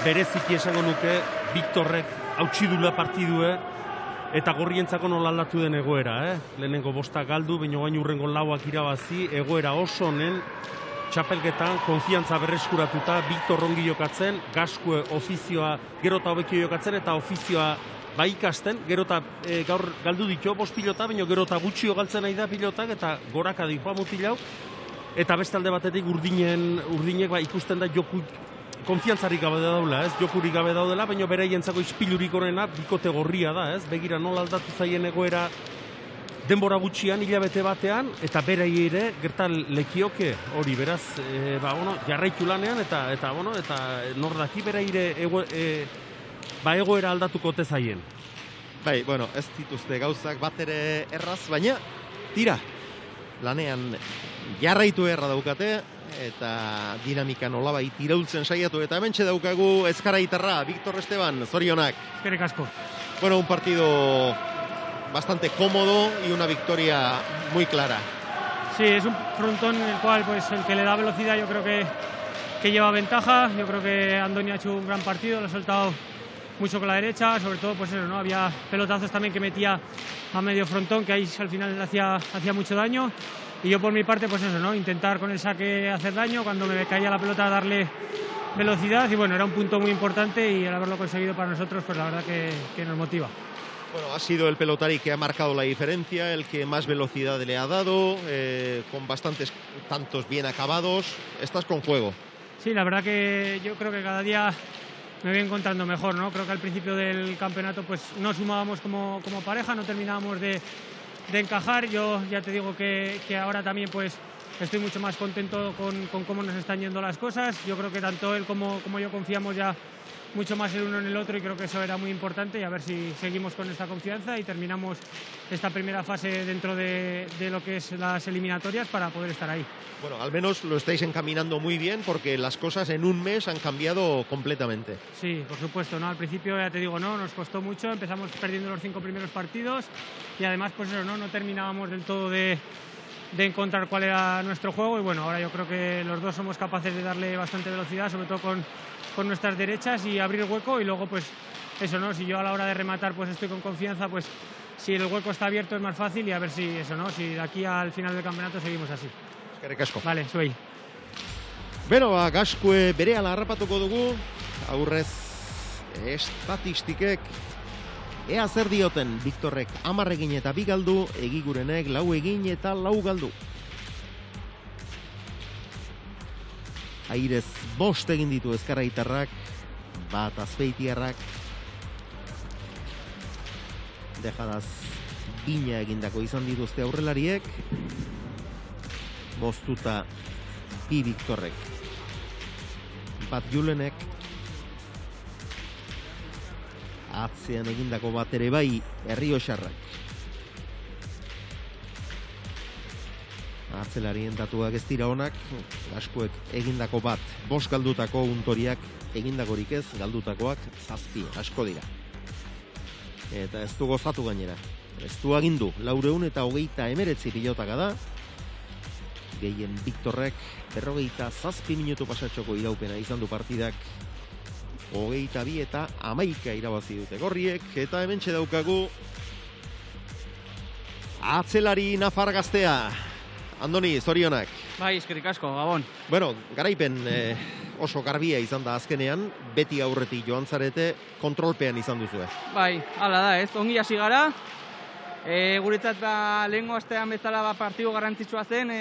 C: Bereziki esango nuke Viktorrek hautsi dula partidue eta gorrientzako nola aldatu den egoera. Lehenengo 5 galdu, baina gain urrengo 4 irabazi, egoera oso honen txapelketan konfiantza berreskuratuta, Viktor ongi jokatzen, Gaskue ofizioa gero eta hobekio jokatzen eta ofizioa ikasten, gero eta gaur galdu ditu 5 pilota, baina gero eta gutxio galtzen nahi da pilotak eta goraka dihoa mutilau. Eta beste alde batetik urdinek ikusten da joku konfiantzarik gabe daudela, jokurik gabe daudela, baina beraientzako ispilurik horrena bikote gorria da, begira nola aldatu zaien egoera denbora gutxian, hilabete batean, eta berai ere gerta lekioke hori, beraz, jarraitu lanean, eta nordaki berai ere egoera aldatuko ote zaien.
A: Bai, ez dituzte gauzak bat ere erraz, baina tira, lanean jarraitu erra daukate, eta dinamika nolabait iraultzen saiatu, eta hementxe daukagu ezkaraitarra, Viktor Esteban, zorionak.
D: Eskerrik asko.
A: Un partido bastante cómodo y una victoria muy clara.
D: Sí, es un frontón en el cual el que le da velocidad yo creo que lleva ventaja. Yo creo que Andoni ha hecho un gran partido, lo ha soltado mucho con la derecha, sobre todo había pelotazos también que metía a medio frontón, que ahí al final hacía mucho daño. Y yo por mi parte, intentar con el saque hacer daño, cuando me caía la pelota darle velocidad, y era un punto muy importante, y al haberlo conseguido para nosotros, la verdad que nos motiva.
A: Ha sido el pelotari que ha marcado la diferencia, el que más velocidad le ha dado, con bastantes tantos bien acabados. Estás con juego.
D: Sí, la verdad que yo creo que cada día me voy encontrando mejor, ¿no? Creo que al principio del campeonato no sumábamos como pareja, no terminábamos de encajar. Yo ya te digo que ahora también estoy mucho más contento con cómo nos están yendo las cosas. Yo creo que tanto él como yo confiamos ya mucho más el uno en el otro y creo que eso era muy importante, y a ver si seguimos con esta confianza y terminamos esta primera fase dentro de lo que es las eliminatorias para poder estar ahí.
A: Bueno, al menos lo estáis encaminando muy bien porque las cosas en un mes han cambiado completamente.
D: Sí, por supuesto, ¿no? Al principio, ya te digo, no, nos costó mucho, empezamos perdiendo los 5 primeros partidos y además pues eso, no terminábamos del todo de encontrar cuál era nuestro juego, y bueno, ahora yo creo que los dos somos capaces de darle bastante velocidad, sobre todo con nuestras derechas, y abrir hueco, y luego pues eso, ¿no? Si yo a la hora de rematar pues estoy con confianza, pues si el hueco está abierto es más fácil, y a ver si eso, ¿no? Si de aquí al final del campeonato seguimos así.
A: Eskerrik asko.
D: Vale, zuei.
A: Beno, Gaskue berehala harrapatuko dugu, aurrez estatistikek ea zer dioten. Viktorrek 10 egin eta 2 galdu, Egigurenek 4 egin eta 4 galdu. Airez 5 egin ditu Ezkerraitarrak, 1 Azpeitiarrak, Dejadaz 2 egindako izan dituzte aurrelariek, 5 2 Viktorrek, 1 Julenek, atzean egindako bat ere bai Errioxarrak. Atzelarien datuak ez dira onak, Gaskuek egindako bat 5 galdutako, Untoriak egindakorik ez, galdutakoak 7 asko dira. Eta ez du gozatu gainera. Ez du agindu, 429 pilotaka da. Gehien Viktorrek 47 minutu pasatxoko iraupena izan du partidak. 22 eta 11 irabazi dute gorriek, eta hementxe daukagu atzelari nafar gaztea. Andoni, zorionak.
E: Bai, eskerrik asko, Gabon.
A: Bueno, garaipen oso garbia izan da azkenean, beti aurretik joan zarete, kontrolpean izan duzue.
E: Bai, hala da, ez, ongi hasi gara. Guretzat lehengo astean bezala partido garrantzitsua zen,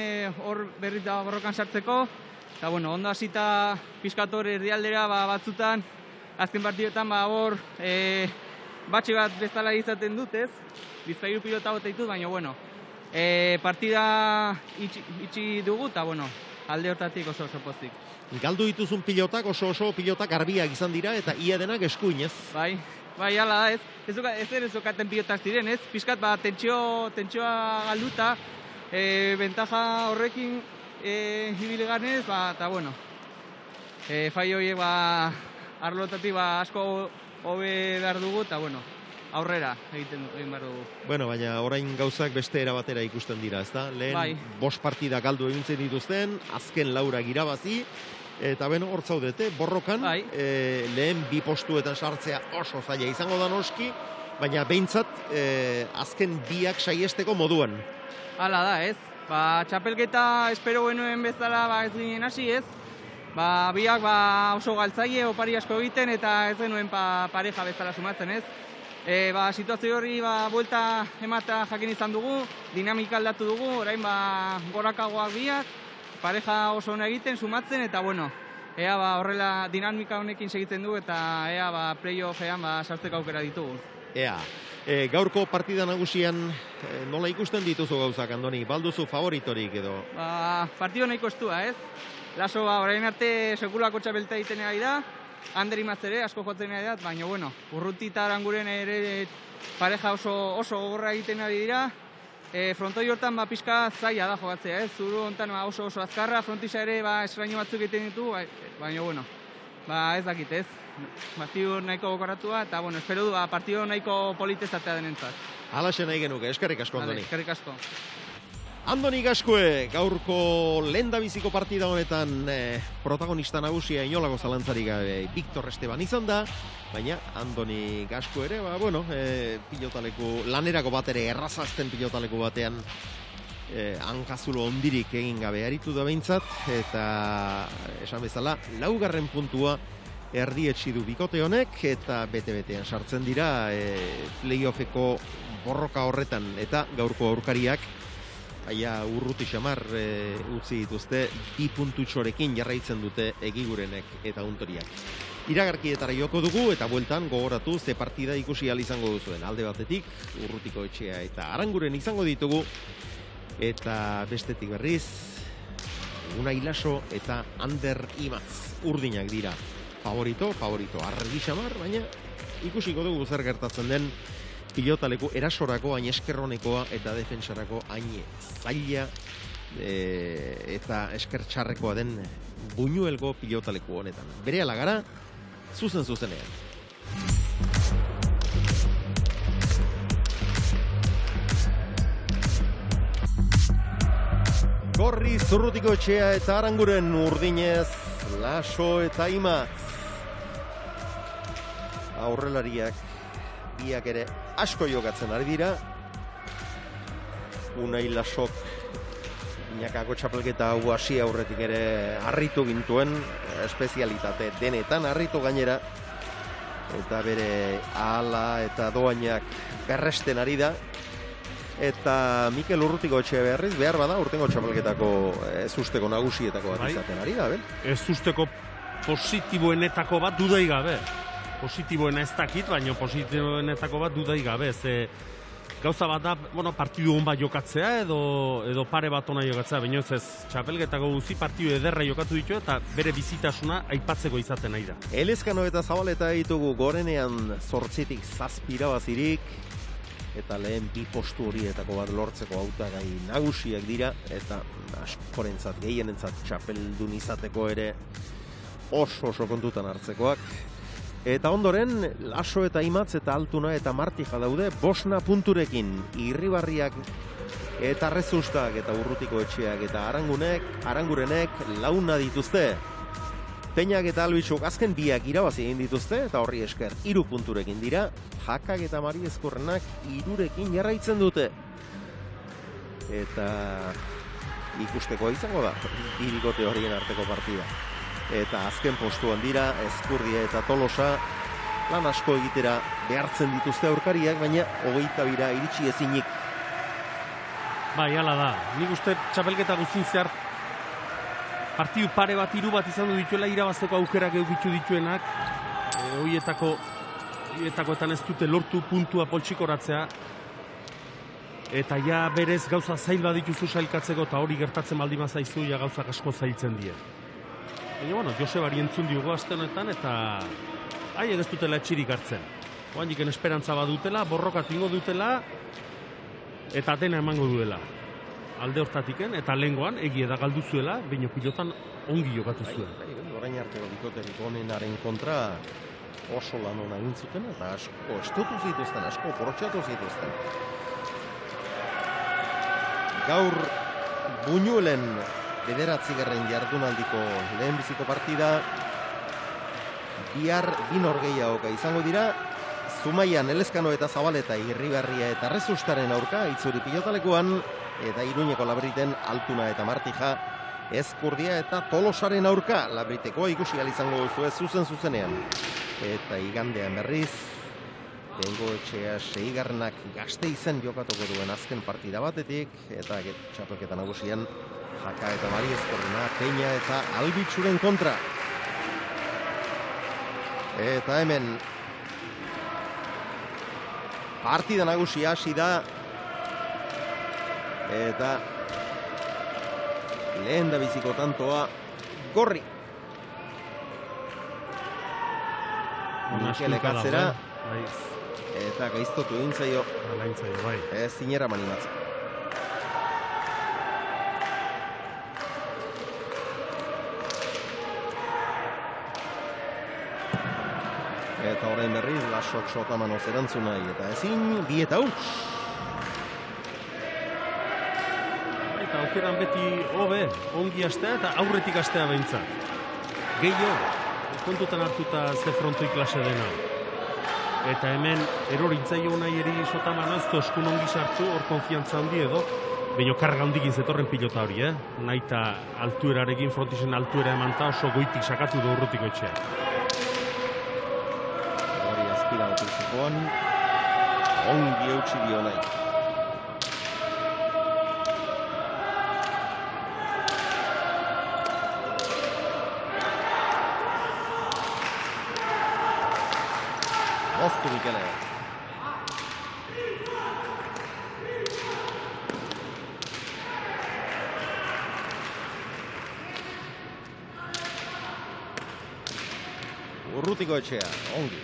E: hor berriz da borrokan sartzeko. Eta, bueno, ondo hasita pizkator erdialdera batzutan, azken partidoetan hor batxe bat bezala izaten dut, ez? Bizpairu pilota bota ditut, baina, bueno, partida itxi dugu, eta, bueno, alde hortatik oso pozik.
A: Galdu dituzun pilotak oso pilotak garbiak izan dira, eta ia denak eskuin, ez?
E: Bai, hala da, ez. Ez zokaten pilotak ziren, ez? Pizkat, tentsioa galduta, bentaja horrekin ibili ganez, eta, bueno, faio horiek, arlotatik asko hobe behar dugu, eta, bueno, aurrera egin behar dugu.
A: Bueno, baina orain gauzak beste era batera ikusten dira, ezta? Lehen 5 partida galdu egintzen dituzten, azken 4 irabazi, eta beno, hor zaudete, borrokan, lehen 2 postuetan sartzea oso zaila izango da noski, baina behintzat azken 2ak saiesteko moduan.
E: Hala da, ez? Txapelketa espero genuen bezala ez ginen hasi, ez? Biak oso galtzaile, opari asko egiten, eta ez genuen pareja bezala sumatzen, ez? Situazio horri buelta emata jakin izan dugu, dinamika aldatu dugu, orain gorakagoak biak, pareja oso ona egiten, sumatzen, eta bueno, ea horrela dinamika honekin segitzen du, eta ea playoffean sartzeko aukera ditugu.
A: Ea, gaurko partida nagusian nola ikusten dituzu gauzak, Andoni? Balduzu favoritorik edo?
E: Partido nahiko estua, ez? Laso, orain arte sekulako txapelta egiten ari da, Ander Imazere, asko jotzen ari da, baina, bueno, Urruti eta Aranguren ere pareja oso gogorra egiten ari dira. Frontoi hortan pixka zaila da jogatzea, ez? Zuru hontan oso azkarra, frontisa ere esraino batzuk egiten ditu, baina, bueno, ez dakit, ez? Partidu nahiko gokoratua, eta, bueno, espero du, partidu nahiko politezatea denentzat.
A: Halaxe nahi genuke, eskerrik asko, Andoni.
E: Eskerrik asko.
A: Andoni Gaskue, gaurko lehendabiziko partida honetan protagonista nagusia inolako zalantzarik gabe Viktor Esteban izan da, baina Andoni Gaskue ere, pilotaleku, lanerako bat ere errazazten pilotaleku batean hankazulo ondirik egin gabe aritu da behintzat, eta esan bezala, 4. puntua erdietsi du bikote honek, eta bete-betean sartzen dira playoffeko borroka horretan, eta gaurko aurkariak Urruti xamar utzi dituzte, 2 puntutxorekin jarraitzen dute Egigurenek eta Untoriak. Iragarkietara joko dugu, eta bueltan gogoratu ze partida ikusi ahal izango duzuen. Alde batetik, Urrutiko Etxea eta Aranguren izango ditugu, eta bestetik berriz, Unai Laso eta Ander Imatz urdinak dira. Favorito, argi xamar, baina ikusiko dugu zer gertatzen den pilotaleku erasorako hain eskerronekoa eta defensarako hain zaila eta esker txarrekoa den Buñuelgo pilotaleku honetan. Berehala gara, zuzenean. Gorri, Zurrutiko Etxea eta Aranguren urdinez, Laso eta Imatz. Aurrelariak biak ere asko jokatzen ari dira. Unai Lasok Inakako txapelketa hau hasi aurretik ere harritu gintuen, espezialitate denetan harritu gainera. Eta bere ahala eta doainak berresten ari da. Eta Mikel Urrutiko Etxea berriz behar bada urtengo txapelketako ezusteko nagusietako bat izaten ari da,
C: Ezusteko positiboenetako bat dudai gabe. Positiboena ez dakit, baina positiboenetako bat dudai gabe. Gauza bat da, partidu hon bat jokatzea edo pare bat ona jokatzea, baina ez txapelketako guzi partidu ederra jokatu ditu eta bere bizitasuna aipatzeko izaten nahi da.
A: Elezkano eta Zabaleta ditugu gorenean 8tik 7 irabazirik, eta lehen bi postu horietako bat lortzeko hautagai nagusiak dira, eta askorentzat, gehienentzat txapeldun izateko ere oso kontutan hartzekoak. Eta ondoren, Laso eta Imatz eta Altuna eta Martija daude 5 punturekin. Irribarriak eta Rezustak eta Urrutiko Etxeak eta Arangurenek 4 dituzte. Peñak eta Albitxuk azken biak irabazi egin dituzte eta horri esker 3 punturekin dira. Jakak eta Mari Ezkurrenak 3rekin jarraitzen dute. Eta ikusteko izango da, bi bikote horien arteko partida. Eta azken postuan dira, Ezkurdia eta Tolosa lan asko egitera behartzen dituzte aurkariak, baina 22 iritsi ezinik.
C: Bai, hala da. Nik uste txapelketa guztin zehar partidu pare bat, 3 bat izan du dituela irabazteko aukerak edukitu dituenak. Horietakoetan ez dute lortu puntua poltsikoratzea. Eta ja berez gauza zail bat dituzu sailkatzeko eta hori gertatzen baldin bazaizu ja gauzak asko zailtzen die. Baina, Josebari entzun diogu aste honetan eta haiek ez dutela etxirik hartzen. Oandiken esperantza bat dutela, borrokat ingo dutela eta dena emango duela. Alde hortatiken eta lehengoan egia da galdu zuela, baina pilotan ongi jokatu zuen.
A: Orain arteko bikoterik onenaren kontra oso lan hona egin zuten eta asko estutu zituzten, asko porotxatu zituzten. Gaur Buñuelen 9. jardunaldiko lehenbiziko partida, bihar 2 norgehiagoka izango dira, Zumaian Elezkano eta Zabaleta, Irribarria eta Rezustaren aurka Itzuri pilotalekuan, eta Iruñeko Labriten Altuna eta Martija, Ezkurdia eta Tolosaren aurka Labritekoa ikusi izango duzu zuzenean. Eta igandean berriz, Bengo Etxea 6. Gasteizen jokatuko duen azken partida batetik, eta txapelketa nagusian Jaka eta Mari Ezkurrena, Peña eta Albitxuren kontra. Eta hemen partida nagusia hasi da. Eta lehen da biziko tantoa Gorri. Mikel Ekatzera. Eta gaiztotu egin zaio. Ez zinera manimatzen. Eta orain berriz, Lasok Sotamanoz erantzun nahi, eta ezin, 2 eta huts.
C: Eta aukeran beti hobe, ongi astea eta aurretik astea behintzat. Gehiago, kontutan hartuta ze frontoi klase dena. Eta hemen eroritzaio nahi eri Sotamanoz, eskun ongi sartu, hor konfiantza handi edo, baina karga handikin zetorren pilota hori, nahi eta altuerarekin, frontisen altuera emanta oso goitik sakatu du Urrutiko Etxea.
A: Ongi eutsi dio nahi. Moztu Mikele. Urrutiko Etxea, ongi.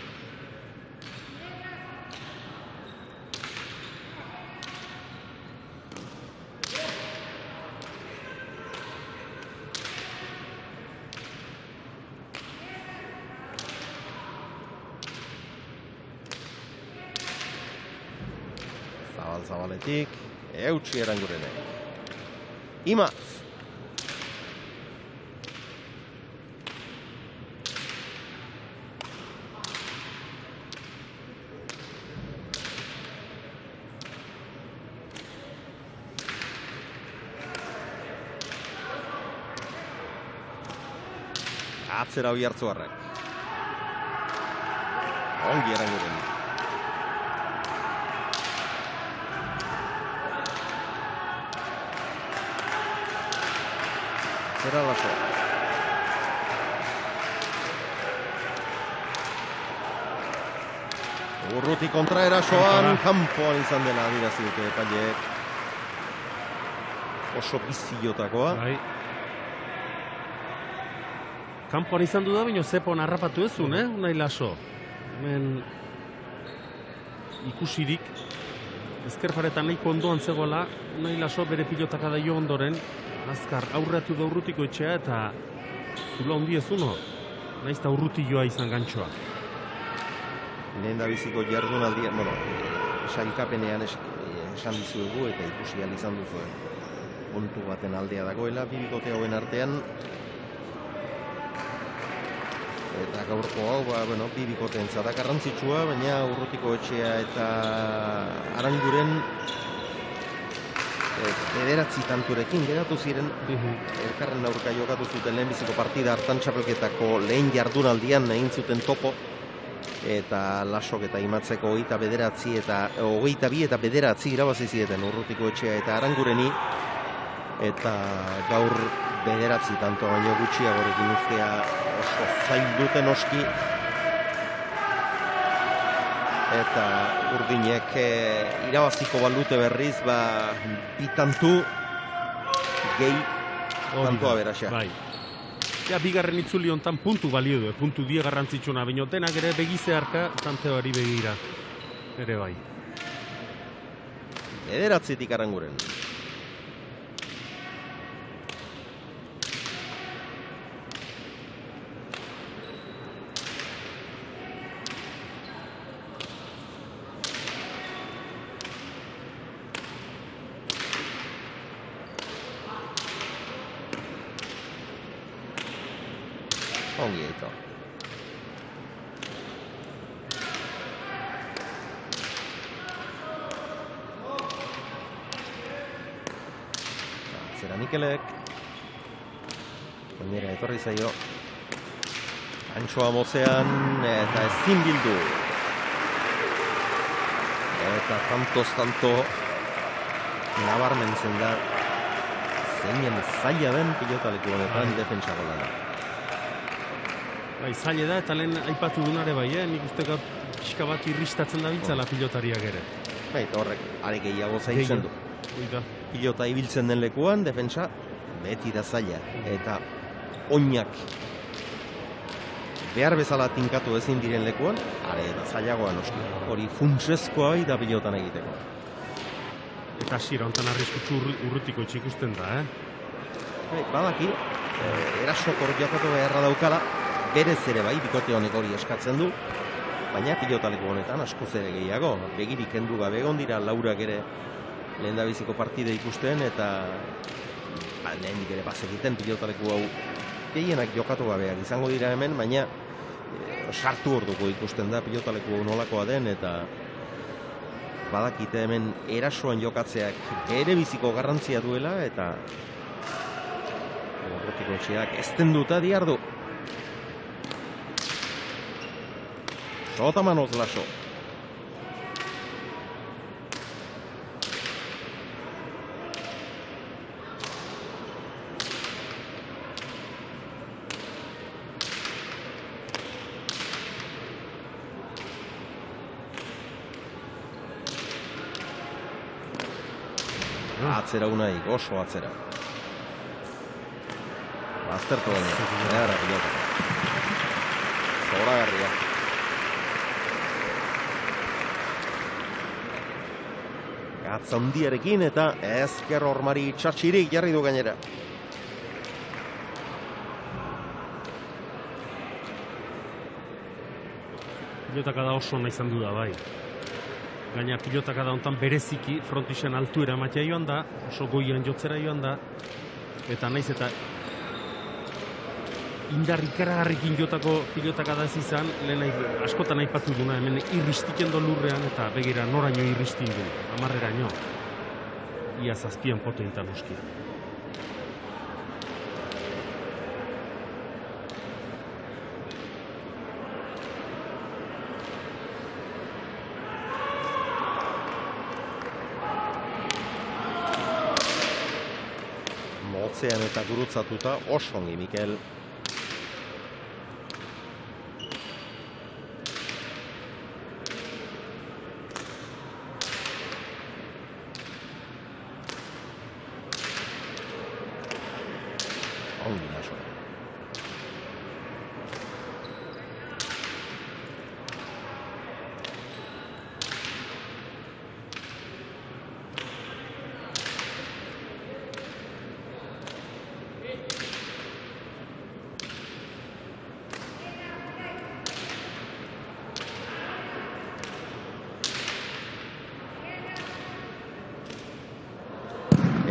A: Zabaletik, eutsi Arangurenek. Imaz. Atzera Oiartzuarrek. Ongi Aranguren. Atzera Laso. Urruti kontra erasoan, kanpoan izan dela adirazi dute epaileek. Oso biziotakoa.
C: Kanpoan izan du da, baina zepon harrapatu ezun, Unai Laso. Hemen ikusirik, ezkerparetan nahiko ondoan zegoela, Unai Laso bere pilotaka daio ondoren, azkar aurreatu da Urrutiko Etxea eta zula ondi ezuno, nahiz eta Urrutioa izan gantxoa.
A: Lehen da biziko jardunaldia, sailkapenean esan dizuegu eta ikusi ahal izan duzu. Puntu baten aldea dagoela, bibikote hauen artean. Eta gaurko hau, bibikote entzata garrantzitsua, baina Urrutiko Etxea eta Aranguren bederatzi tanturekin geratu ziren. Elkarren aurka jokatu zuten lehenbiziko partida hartan txapelketako lehen jardunaldian egin zuten topo. Eta Lasok eta Imatzeko 29 eta 22 eta 9 irabazi zieten Urrutiko Etxea eta Arangureni. Eta gaur 9 tanto baino gutxiagorekin uztea oso zail duten oski. Eta urdinek irabaziko balute berriz, bi tantu gehi tantoa beraxa.
C: Bai. Ja, bigarren itzuli hontan puntu balio du, puntu die garrantzitsuna, baina denak ere begizearka tanteari begira. Ere bai.
A: 9 Aranguren. Ongi eto. Zera Mikelek. Gainera etorri zaio. Antxoa mozean eta ezin bildu. Eta tanto nabarmentzen da zeinen zaila den pilotaleku honetan defentsako lana.
C: Bai, zaila da eta lehen aipatu dunare bai, nik uste gaur pixka bat irristatzen da biltzala pilotariak ere.
A: Bai, eta horrek are gehiago zailtzen du. Pilota ibiltzen den lekuan, defentsa beti da zaila. Eta oinak behar bezala tinkatu ezin diren lekuan, are eta zailagoa noski. Hori funtsezkoa bai da pilotan egiteko.
C: Eta hasiera honetan arriskutsu Urrutiko Etxe ikusten da,
A: Bai, badaki, erasokor jokatu beharra daukala, berez ere bai, bikote honek hori eskatzen du, baina pilotaleku honetan askoz ere gehiago. Begirik kendu gabe egon dira laurak ere lehendabiziko partida ikusten, eta lehenik ere bazekiten pilotaleku hau gehienak jokatu gabeak izango dira hemen, baina sartu orduko ikusten da pilotaleku hau nolakoa den, eta badakite hemen erasoan jokatzeak bere biziko garrantzia duela, eta Urrutiko Etxeak eztenduta diardu. Sotamanoz Laso. Atzera Unai, oso atzera. Aztertu baina, gara pilota.
F: zoragarria. Gatz handiarekin eta ezker hormari txatxirik jarri du gainera.
C: Pilotakada oso nahi izan du da, bai. Gaina pilotakada hontan bereziki frontixen altuera ematea joan da, oso goian jotzera joan da, eta naiz eta indar ikaragarrikin jotako pilotakada ez izan, lehen askotan aipatu duna, hemen irristiken do lurrean, eta begira noraino irristin du, 10eraino. Ia 7 potentan noski.
F: Motzean eta gurutzatuta oso ongi, Mikel. Ongi naso.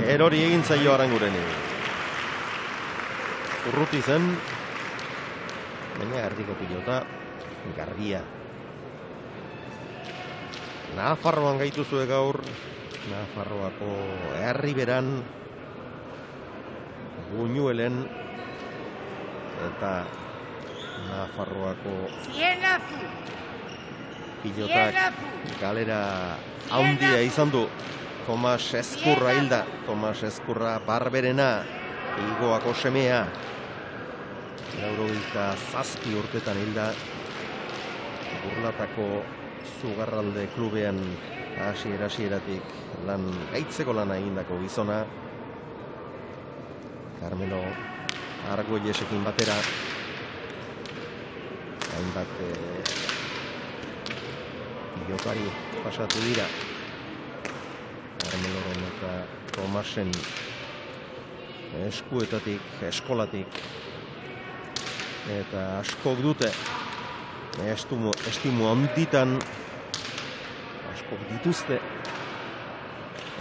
F: Erori egin zaio Arangureni. Urruti zen, baina erdiko pilota, garbia. Nafarroan gaituzue gaur, Nafarroako herriberan, Buñuelen, eta Nafarroako pilotak galera handia izan du. Tomas Ezkurra hilda, Tomas Ezkurra barberena, Igoako semea, 97 urtetan hilda, Burlatako Zugarralde klubean hasieratik lan gaitzeko lana egindako gizona, Carmelo Argoiesekin batera, hainbat pilotari pasatu dira. Carmeloren eta Tomasen eskuetatik, eskolatik, eta askok dute estimu handitan, askok dituzte,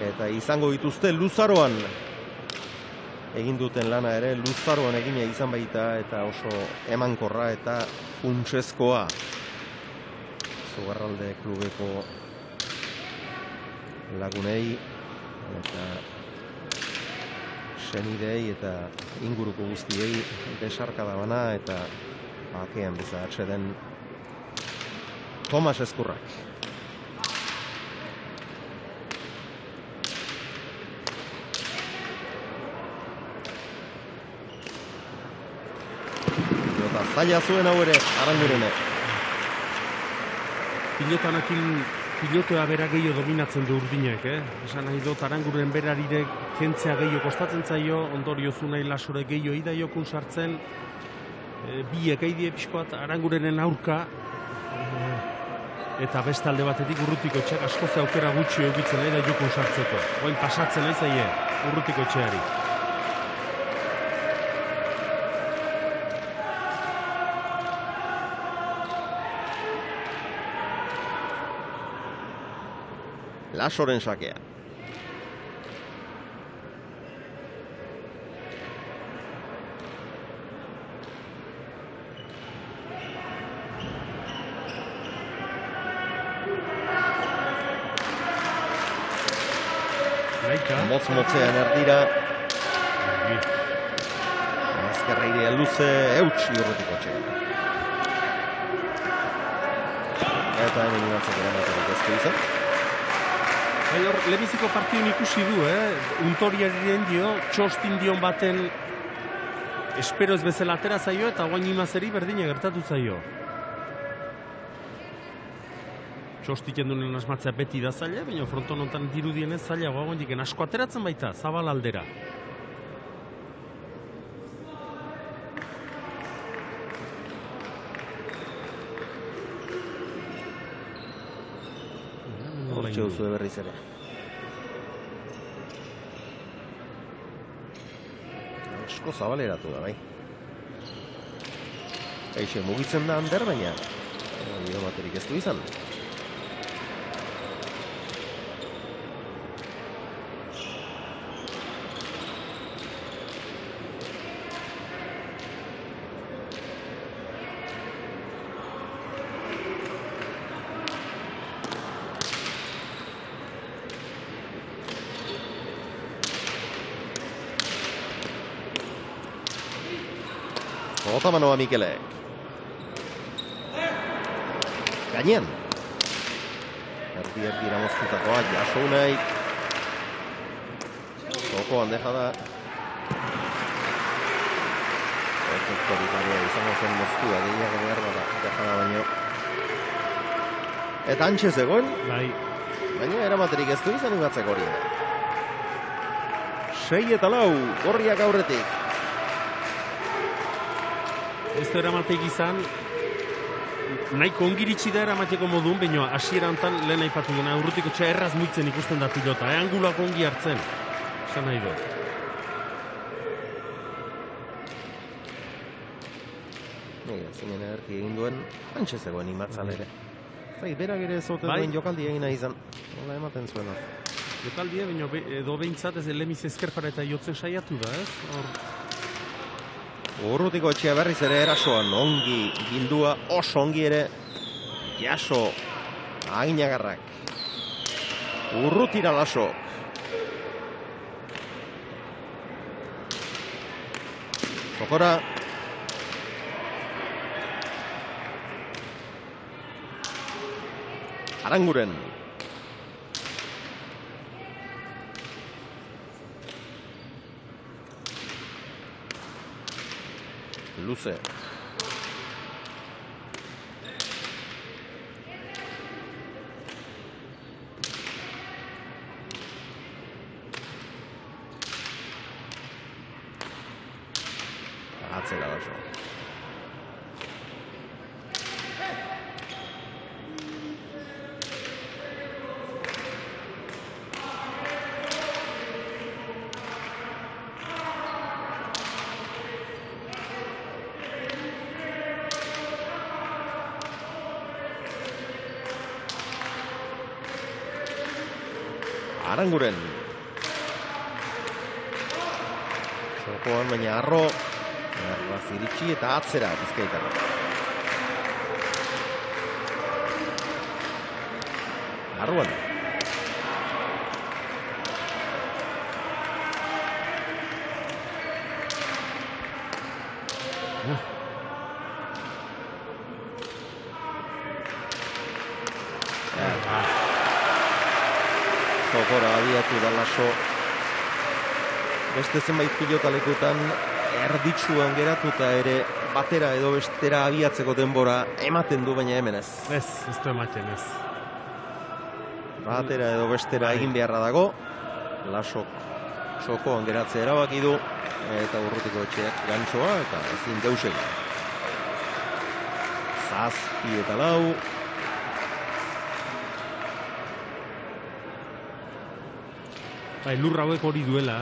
F: eta izango dituzte luzaroan egin duten lana ere, luzaroan egina izan baita, eta oso emankorra eta funtsezkoa Zugarralde klubeko lagunei eta senidei eta inguruko guztiei besarkada bana eta bakean beza atseden Tomas Ezkurrak. Pilota zaila zuen hau ere Arangurene.
C: Pilotoa bera gehiago dominatzen du Urdinek, Esan nahi dut, Aranguren berarire kentzea gehiago kostatzen zaio, ondorio zunai lasore gehiago idaiokun sartzen, biek eidie pixkoat Arangurenen aurka, eta beste alde batetik Urrutiko etxeak askoz aukera gutxi egitzen idaiokun sartzeko. Oin pasatzen nahi zaie Urrutiko etxeari.
F: Lasoren sakea. Motz-motzean erdira. Ezkerreiria luze, eutsi Urrutiko etxea. Eta hemen inatzeko eramaterik ezko izan.
C: Lehenbiziko partidun ikusi du, Untoriaren dio, txostin dion baten espero ez bezala atera zaio eta guain imazeri berdina gertatu zaio. Txostiken duen asmatzea beti da zaila, baina fronton honetan dirudien ez zaila, guain diken asko ateratzen baita, zabal aldera.
F: Hortxe duzu berriz ere. Asko zabaleratu da, bai. Eixe, mugitzen da Ander, baina bide baterik ez du izan. Otamanoa Mikelek. Gainean. Erdiak dira moztutakoa, jaso unaik. Zokoan deja da. Efektoritaria izango zen moztua, gehiago behar da, deja da baino. Eta antxe zegoen, baina eramaterik ez du izan ugatzeko hori. 6-4, gorriak aurretik.
C: Ez da eramateik izan, nahiko ongiritsi da eramateko modun, baina hasiera hontan lehen aipatu dena, Urrutikoetxea erraz muitzen ikusten da pilota, angulak ongi hartzen, esan nahi dut.
F: Zinen ederki egin duen, antxe zegoen imatzal ere. Berak ere zote duen jokaldi egin nahi izan, nola ematen zuen hor.
C: Jokaldi edo behintzat ez lemiz ezkerpara eta jotzen saiatu da, ez?
F: Urrutikoetxea berriz ere erasoan ongi bildua, oso ongi ere jaso Aginagarrak. Urrutira laso. Zokora. Aranguren. Luze. Atzera da zo. Aranguren. Zokoan baina arro. Erraz iritsi eta atzera Bizkaitar. Arruan. Zokora abiatu da laso. Beste zenbait pilotalekutan erditsuan geratuta ere batera edo bestera abiatzeko denbora ematen du, baina hemen ez.
C: Ez du ematen ez.
F: Batera edo bestera egin beharra dago. Lasok txokoan geratzea erabaki du eta Urrutikoetxeak gantxoa eta ezin deusek. 7-4.
C: Lur hauek hori duela,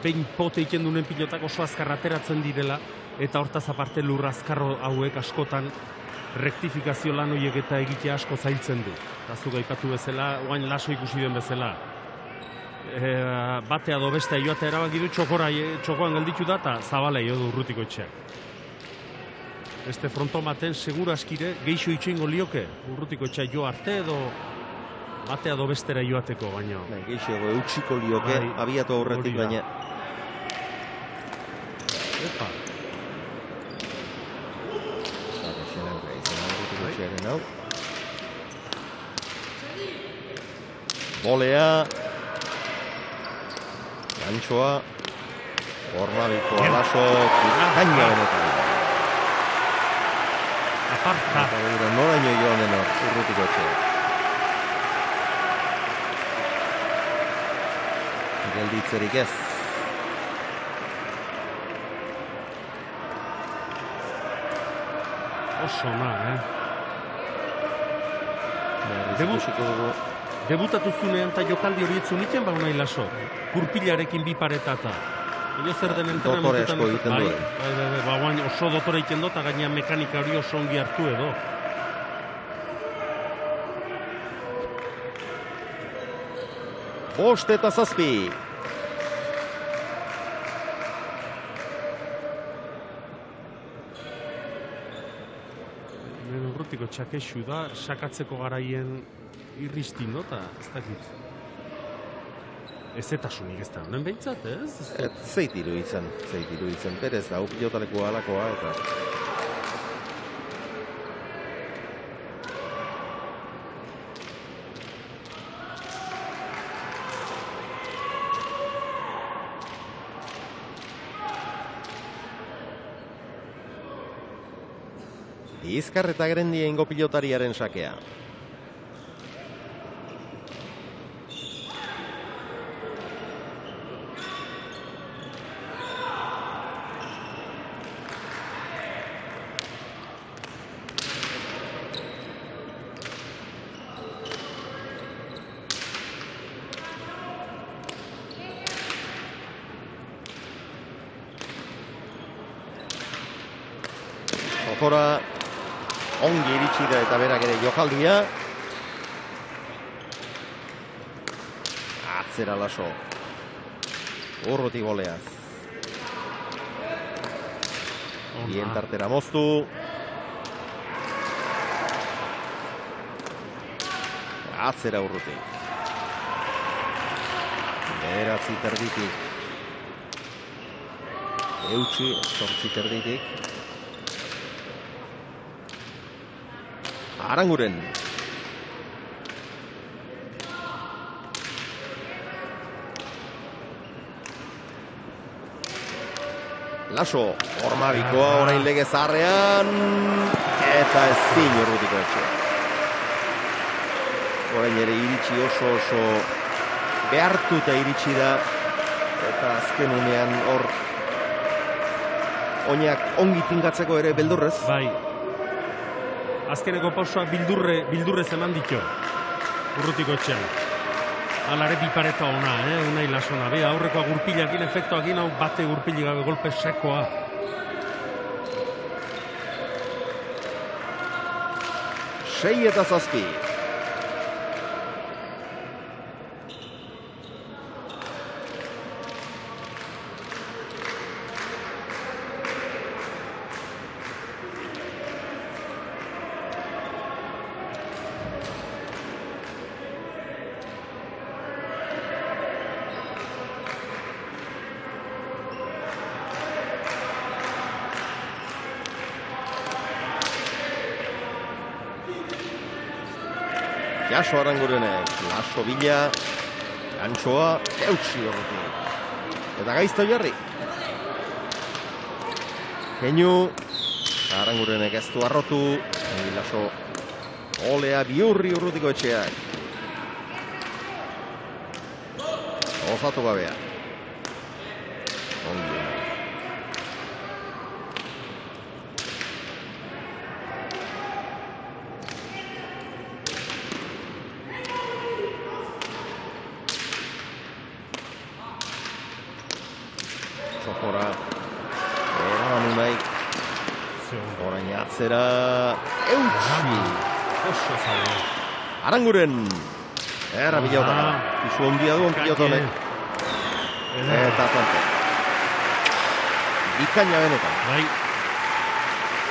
C: behin pote iken duen pilotak oso azkar ateratzen direla, eta hortaz aparte lur azkarro hauek askotan rektifikazio lan horiek eta egitea asko zailtzen du. Eta zuk aipatu bezala, oain laso ikusi den bezala. Batea do bestea joatea erabaki du, txokoan gelditu da eta zabala jo du Urrutikoetxeak. Beste fronton baten segura askire geixo itxoingo lioke Urrutikoetxea jo arte edo batea do bestera joateko, baina
F: geixo eutxiko lioke abiatu aurretik baina.
C: Epa.
F: Bolea. Gantxoa. Hormabiko alaso. Kaina benetan.
C: Aparta.
F: Noraino joan den hor, Urrutikoetxea. Gelditzerik ez.
C: Oso na,
F: ikusiko dugu.
C: Debutatu zunean eta jokaldi hori etzun iten, ba unai laso. Kurpilarekin bi paretata. Ego zer den
F: Dotore asko egiten du.
C: Ba, guain oso dotore egiten du, eta gaina mekanika hori oso ongi hartu edo.
F: Bost eta zazpi.
C: Hemen urrutiko txakexu da, sakatzeko garaien irristin dota, ez dakit. Ezetasunik ez da, honen behintzat, ez?
F: Zeit iruditzen, berez da, pilotaleko alakoa, eta... Bizkar eta Gerendi eingo pilotariaren sakea. Ojora ongi iritsi da eta berak ere jokaldia. Atzera laso. Urruti goleaz. Bien tartera moztu. Atzera urruti. Beratzi terditik. Eutxi, zortzi terditik. Aranguren. Laso, Ormabikoa orain lege zaharrean, eta ezin urrutiko etxe. Orain ere iritsi oso behartuta iritsi da, eta azken unean hor oinak ongi tingatzeko ere beldurrez.
C: Bai. Azkeneko pausoak bildurrez eman ditu. Urrutiko etxean. Alare bipareta ona, unai lasona. Be, aurrekoa gurpilakin, efektuakin, hau bate gurpilik gabe golpe sekoa.
F: Sei eta zazpi. Jaso Arangurenek, laso bila, antxoa, eutxi horretik. Eta gaizto jarri. Keinu, Arangurenek ez du arrotu, laso olea biurri urrutiko etxeak. Osatu gabea. Ongi. Zokora eraman unai. Orain atzera eutxi.
C: Oso zago.
F: Aranguren. Era pilota. Izu ondia duen pilotonek. Eta plante. Bikaina benetan.
C: Bai.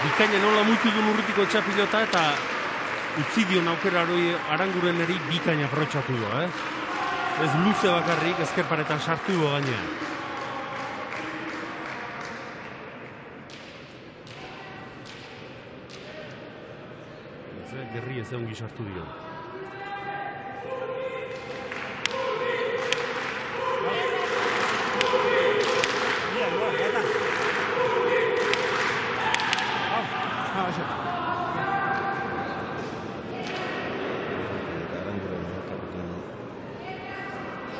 C: Bikaina nola muitu duen urrutiko etxa pilota eta utzi dion aukera hori Arangureneri bikaina aprotxatu du, Ez luze bakarrik, ezkerparetan sartu du gainean. Gerri ez ongi sartu dio.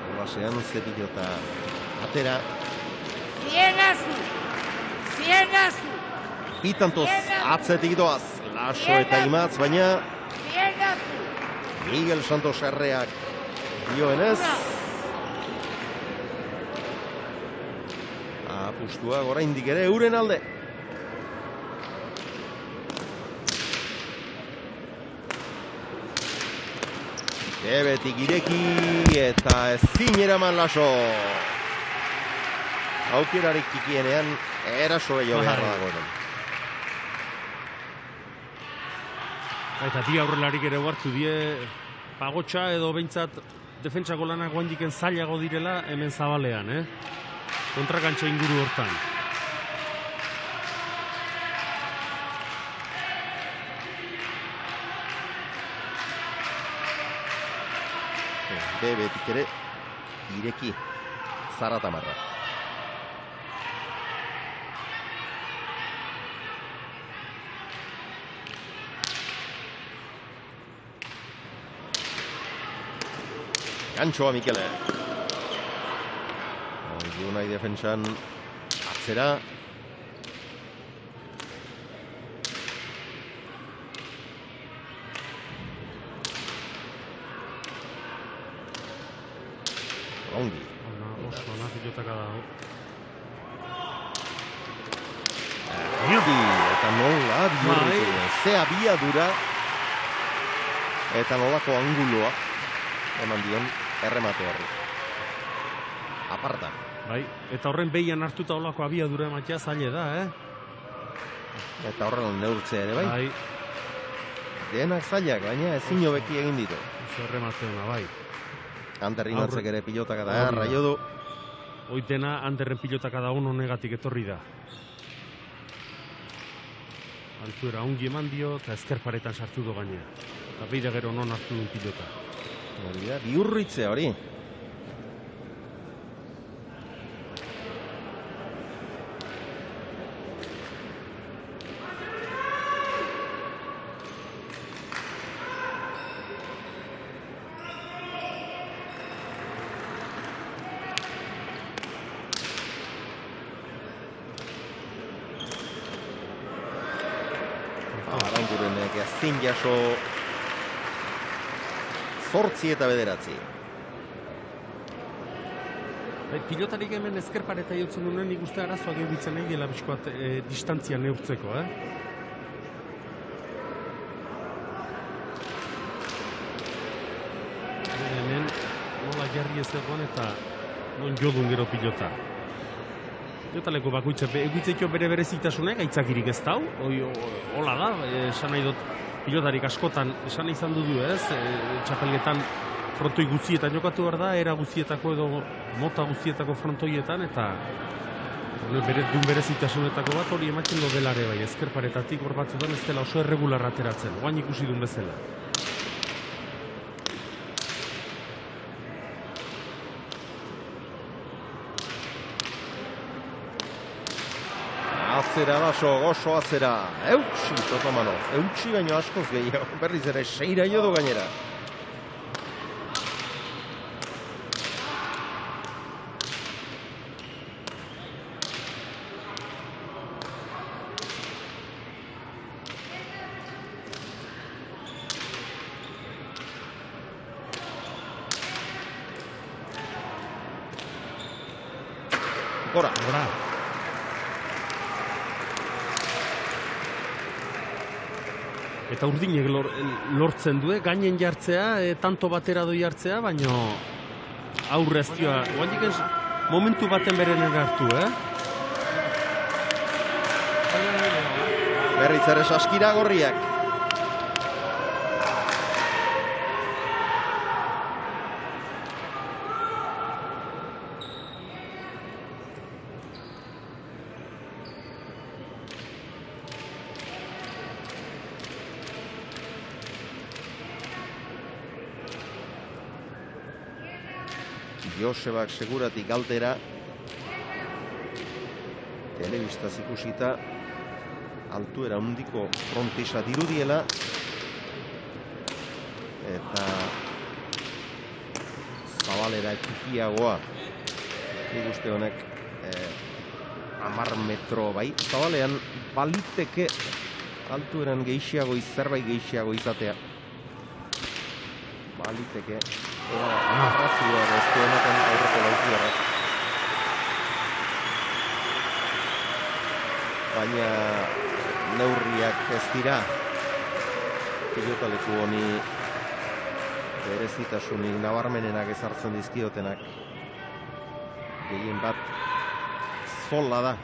F: Solasean zepilota atera.
G: Zienazu!
F: Bitantoz atzetik doaz. Laso eta imatz, baina Miguel Santos erreak dioenez. Apustua oraindik ere euren alde. Debetik ireki eta ezin eraman Laso. Aukerarik txikienean eraso gehiago beharra dagoen.
C: Eta bi aurrelarik ere hartu die pagotxa edo behintzat defentsako lanak guandiken zailago direla hemen zabalean, kontrakantxo inguru hortan.
F: Bebetik ere ireki Zaratamarra. Gantxoa Mikele. Nahi defentsan atzera. Ongi.
C: Oso ona pilotaka dago.
F: Eta nola bihurritu. Ze abiadura eta nolako anguloa eman dion erremate horri. Aparta.
C: Bai, eta horren behian hartuta olako abiadura ematea zaile da,
F: Eta horren neurtzea ere, bai?
C: Bai.
F: Denak zailak, baina ezin hobeki egin ditu.
C: Oso erremateona, bai.
F: Anderrinatzek ere pilotaka da, raio du.
C: Oitena, Anderren pilotaka da ono negatik etorri da. Altuera ongi eman dio, eta ezkerparetan sartu du gainera. Eta beira gero non hartu duen pilota.
F: Hori da, bihurritzea hori. Arangurenek ezin jaso 8 eta 9.
C: Pilotarik hemen ezkerpareta jotzen duen nik uste arazoak egitzen nahi gela bizkoat distantzia neurtzeko, Hemen nola jarri ez egon eta non jodun gero pilota. Pilotaleko bakoitzeko bere berezitasunek aitzakirik ez dau, hola da, esan nahi dut pilotarik askotan esan izan du txapelgetan frontoi guztietan jokatu behar da, era guztietako edo mota guztietako frontoietan, eta dun berezitasunetako bat hori ematen do delare bai, ezkerparetatik hor batzutan ez dela oso erregular ateratzen, oain ikusi duen bezala.
F: Atzera da, oso atzera. Eutsi, Sotomanov. Eutsi baino askoz gehiago. Berriz ere, 6 jodu gainera. Gora.
C: Eta urdinek lortzen du, gainen jartzea, tanto batera doi jartzea, baino aurre ez dioa. Momentu baten beren hartu,
F: Berriz ere saskira gorriak. Josebak seguratik galtera. Telebistaz ikusita altuera handiko frontisa dirudiela. Eta zabalera txikiagoa. Nik uste honek 10 metro bai. Zabalean baliteke altueran gehiago, zerbait gehiago izatea. baliteke arrazioa ez du ematen aurreko laukiarrak. Baina neurriak ez dira pilotaleku honi berezitasunik nabarmenenak ezartzen dizkiotenak. Gehien bat zola da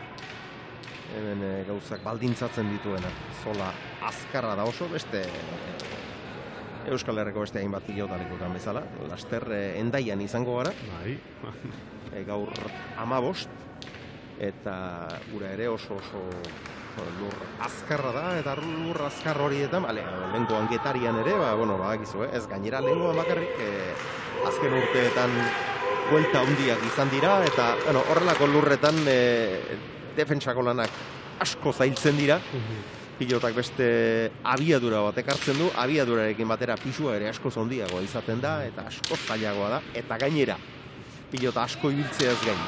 F: hemen gauzak baldintzatzen dituena. Zola azkarra da oso, beste Euskal Herriko beste hainbat pilotalekutan bezala. Laster Hendaian izango gara. Gaur 15 eta gura ere oso lur azkarra da, eta lur azkar horietan, lehenkoan Getarian ere, badakizu, ez gainera lehenkoan bakarrik, azken urteetan buelta handiak izan dira, eta horrelako lurretan defentsako lanak asko zailtzen dira, pilotak beste abiadura bat ekartzen du, abiadurarekin batera pisua ere asko handiagoa izaten da, eta asko zailagoa da, eta gainera pilota asko ibiltzeaz gain.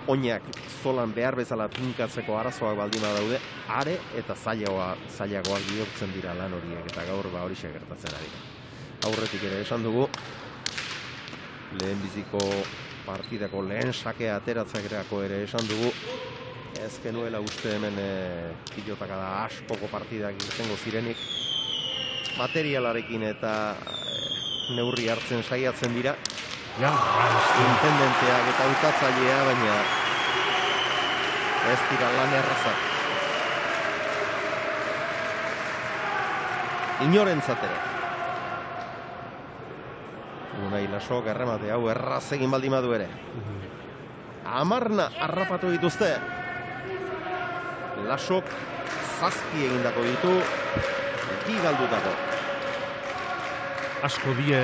F: Oinak zolan behar bezala pinkatzeko arazoak baldin badaude, are eta zailagoak bihurtzen dira lan horiek, eta gaur horixe gertatzen ari. Aurretik ere esan dugu, lehenbiziko partidako lehen sakea ateratzakerako ere esan dugu, ez genuela uste hemen pilotaka da askoko partidak irtengo zirenik, materialarekin eta neurri hartzen saiatzen dira, intendenteak eta hautatzailea, baina ez dira lan errazak. Inorentzat ere. Unai Lasok erremate hau erraz egin baldin badu ere. 10 harrapatu dituzte. Lasok 7 egindako ditu, 2 galdutako.
C: Asko die,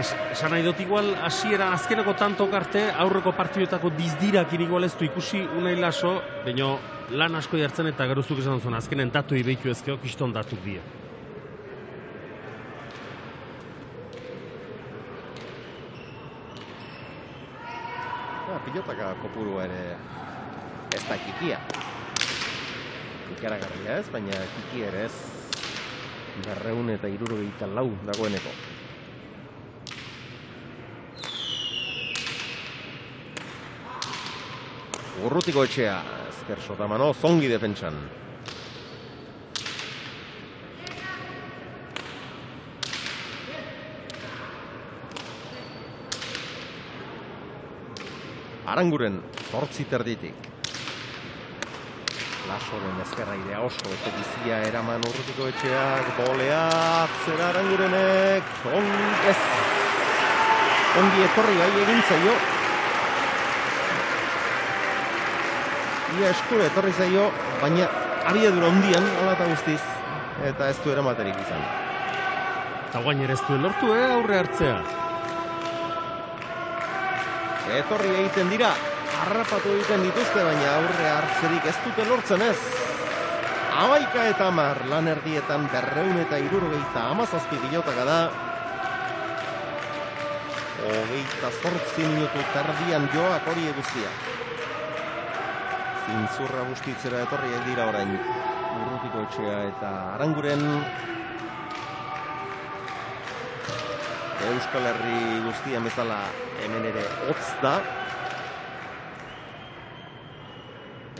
C: Esan nahi dut igual hasiera azkeneko tantok arte aurreko partiduetako dizdirak igual ez du ikusi Unai Laso, baina lan asko jartzen eta gerozuk esan zuen azkenen datuei behitu ezkeo kiston datuk die.
F: Pilotaka kopurua ere ez da kikia. Ikaragarria ez, baina kiki ere ez 274 dagoeneko. Urrutiko Etxea, ezker sotamano, zongi defentsan. Aranguren 8 terditik. Lasoren ezkerra idea oso, eta bizia eraman Urrutiko Etxeak, bolea, zera Arangurenek, ongi etorri gai egin zaio. Ia eskura etorri zaio, baina abiadura hondian, hola eta guztiz, eta ez du eramaterik izan.
C: Eta guain ere ez du lortu, aurre hartzea.
F: Etorri egiten dira, harrapatu egiten dituzte, baina aurre hartzerik ez dute lortzen ez. 11 eta 10 lan erdietan 277 pilotaka da. 28 minutu terdian joak hori guztiak. Zintzurra bustitzera etorriak dira orain Urrutiko Etxea eta Aranguren. Euskal Herri guztian bezala hemen ere hotz da.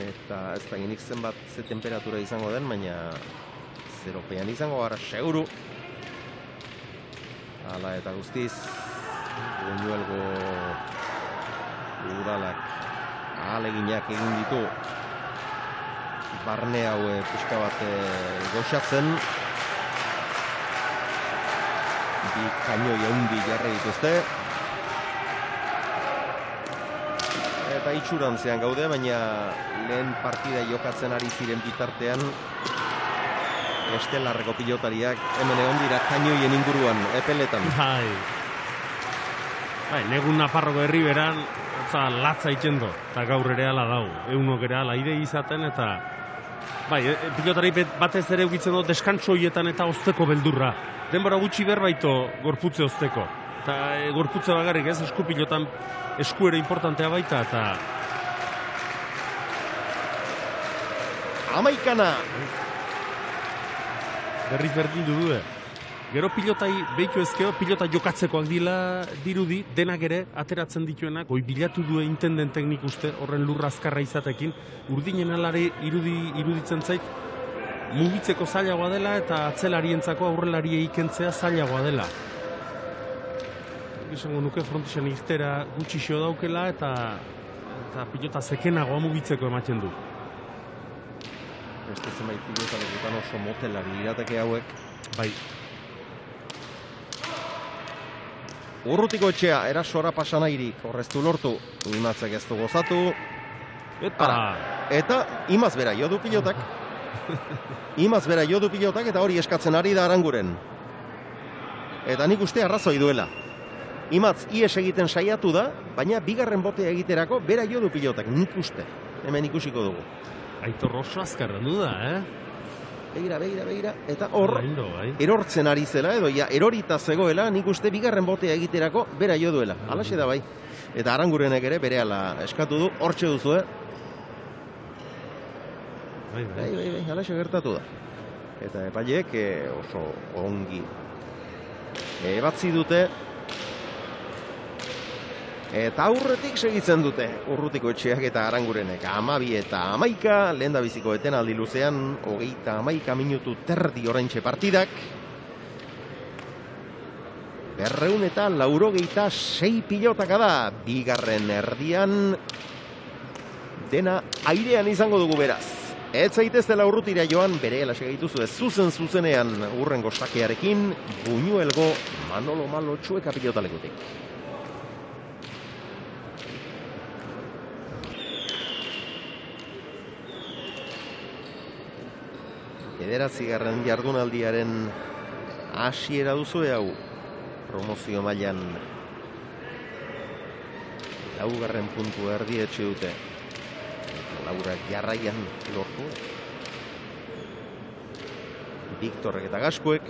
F: Eta ez da genik zenbat ze temperatura izango den, baina zeropean izango gara seguru. Hala eta guztiz, Buñuelgo udalak ahaleginak egin ditu barne hau pixka bat goxatzen. Bi kainoi handi jarri dituzte. Eta itxurantzean gaude, baina lehen partida jokatzen ari ziren bitartean Estelarreko pilotariak hemen egon dira kainoien inguruan, epeletan.
C: Bai, negun Nafarroko herriberan latza itxendo, eta gaur ere ala dau. Eunok ere ala ide izaten, eta bai, pilotari batez ere ukitzen dut deskantso hoietan eta ozteko beldurra. Denbora gutxi berbaito gorputze ozteko. Eta gorputze bagarrik ez, esku pilotan esku ere importantea baita, eta...
F: Amaikana!
C: Berriz berdin du. Gero pilotai behitu ezkeo, pilota jokatzekoak dirudi, denak ere ateratzen dituenak, goi bilatu du egiten den teknik uste, horren lurra azkarra izatekin, urdinen alare iruditzen zait, mugitzeko zailagoa dela eta atzelarientzako aurrelari eikentzea zailagoa dela. Esango nuke frontixan irtera gutxixo daukela eta pilota zekenagoa mugitzeko ematen du.
F: Beste zenbait pilota lekutan oso motelari irateke hauek.
C: Bai.
F: Urrutiko etxea, erasora pasanairik, horreztu lortu, Imatzek ez du gozatu. Eta Imaz bera jodu pilotak. Imaz bera jodu pilotak eta hori eskatzen ari da Aranguren. Eta nik uste arrazoi duela. Imatz ies egiten saiatu da, baina bigarren botea egiterako bera jodu pilotak, nik uste. Hemen ikusiko dugu.
C: Aitor oso azkarra du da,
F: Begira, eta hor, erortzen ari zela, edo erorita zegoela, nik uste bigarren botea egiterako bera jo duela. Halaxe da bai. Eta Arangurenek ere berehala eskatu du, hortxe duzu, Bai, halaxe gertatu da. Eta epaileek oso ongi ebatzi dute. Eta aurretik segitzen dute Urrutiko etxeak eta Arangurenek 12 eta 11, lehendabiziko etenaldi luzean 31 minutu terdi oraintxe partidak. 286 pilotaka da, bigarren erdian dena airean izango dugu beraz. Ez zaiteztela urrutira joan, berehala segituzu ez zuzenean urrengo sakearekin, Buñuelgo Manolo Malo Txueka pilotalekutik. Bederatzigarren jardunaldiaren hasiera duzu hau promozio mailan 4. puntu erdietxe dute. Laura jarraian lortu. Viktorrek eta Gaskuek.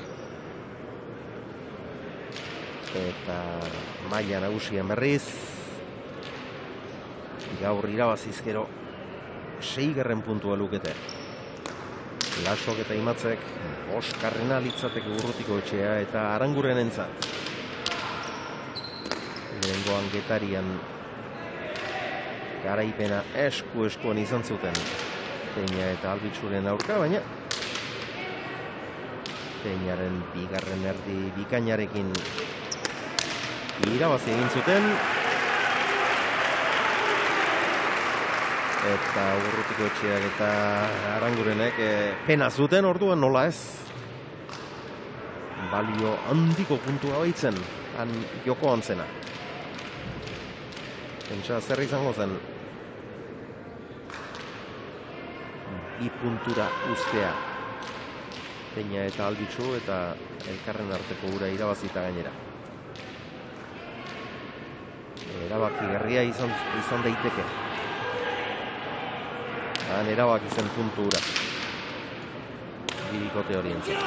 F: Eta maila nagusian berriz. Gaur irabazizkero 6. puntua lukete. Lasok eta Imatzek Oskarrena litzateke Urrutiko etxea eta Aranguren entzat. Lehengoan Getarian garaipena eskuan izan zuten Peña eta Albitzuren aurka, baina Peñaren bigarren erdi bikainarekin irabazi egin zuten. Eta Urrutiko etxeak eta Arangurenek pena zuten orduan nola ez. Balio handiko puntua baitzen, han jokoan zena. Pentsa zer izango zen. 2 puntura uztea. Peña eta Albitzu eta elkarren arteko ura irabazita gainera. Erabaki garria izan daiteke. Han erabaki zen puntu ura. Bibikote horientzat.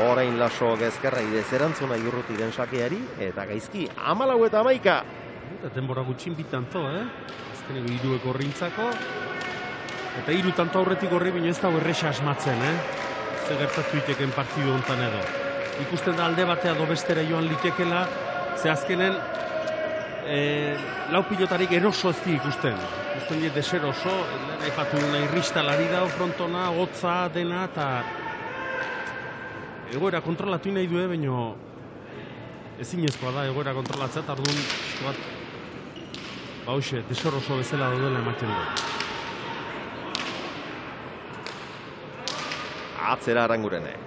F: Orain Laso gezkerra idez erantzuna Urrutiren sakeari, eta gaizki 14 eta 11.
C: Eta denbora gutxin bitanto, Azkeneko 3 gorrintzako. Eta 3 tanto aurretik horri, baina ez dago erresa asmatzen, Zer gertatu iteken partidu hontan edo. Ikusten da alde batea do bestera joan litekela, ze azkenen lau pilotarik eroso ez di ikusten. Ikusten die deseroso, aipatu nahi irristalari da frontona, hotza dena, eta egoera kontrolatu nahi du, baina ezinezkoa da egoera kontrolatzea, eta orduan hoxe, deseroso bezala daudela ematen du.
F: Atzera Arangurenek.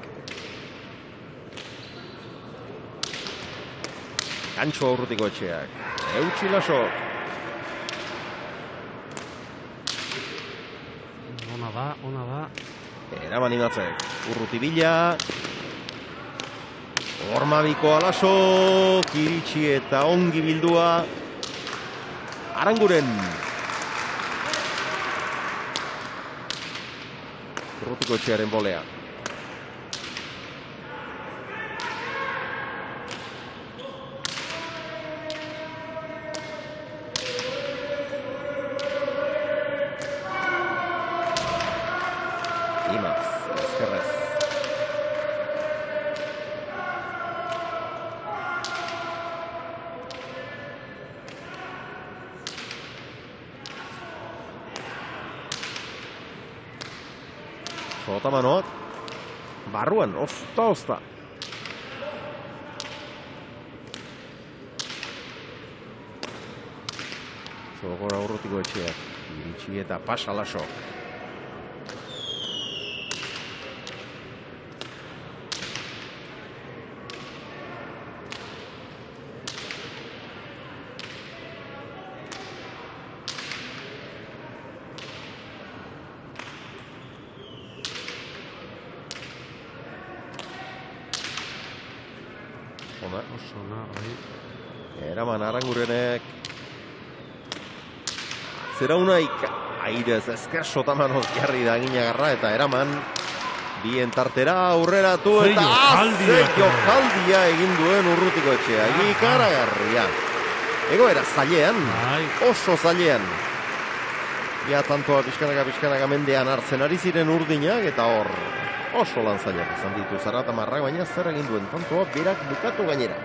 F: Kantxo Urrutiko etxeak. Eutsi Laso.
C: Ona da.
F: Eraman Imatzek. Urruti bila. Hormabiko Laso. Kiritsi eta ongi bildua. Aranguren. Urrutiko etxearen bolea. Imaz, ezkerrez. Sotamanoak barruan, ozta. Zogora urrutiko etxeak, iritsi eta pasa Lasok. Eraman Arangurenek zeraunaik airez ezker Sotamanoz jarri da Aginagarra eta eraman bien tartera aurreratu eta jokaldia egin duen urrutiko etxea. Ikaragarria. Egoera zailean, oso zailean. Ja tantoa pixkanaka mendean hartzen ari ziren urdinak eta hor oso lan zailak izan ditu Zaratamarrak, baina zer egin duen tantoa berak bukatu gainera.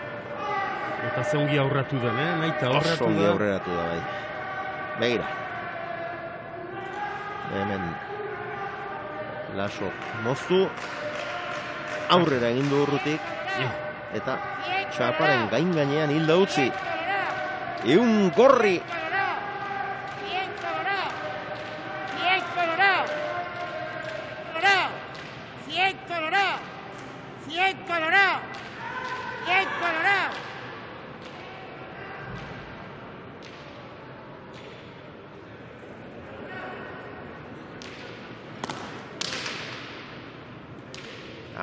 C: Eta ze ongi aurratu da, naita aurratu da.
F: Oso ongi aurreratu da, bai. Begira. Hemen Lasok moztu. Aurrera egin du urrutik. Eta txaparen gainean hilda utzi. Eun gorri.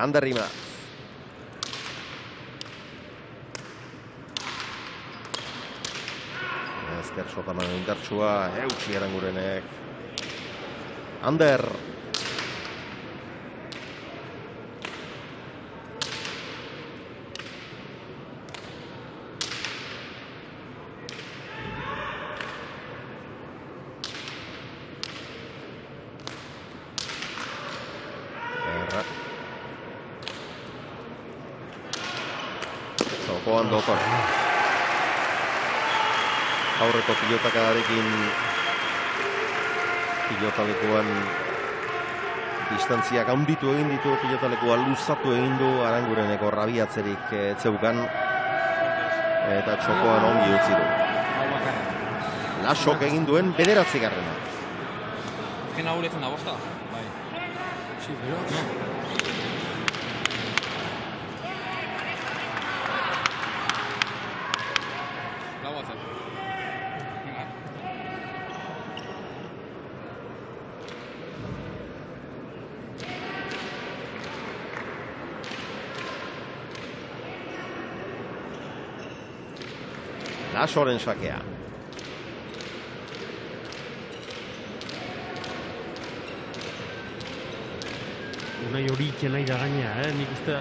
F: Ander Imaz. Ezker Sotamano indartsua, eutsi Arangurenek. Ander. Dokor. Aurreko pilotakadarekin pilotalekuan distantziak handitu egin ditu, pilotalekua luzatu egin du Arangureneko rabiatzerik etzeukan eta txokoan ongi utzi du. Lasok egin duen 9.
H: Azken aguretzen da bosta. Bai. Sí, pero no.
F: Lasoren sakea.
C: Unai hori nahi da gainea, nik uste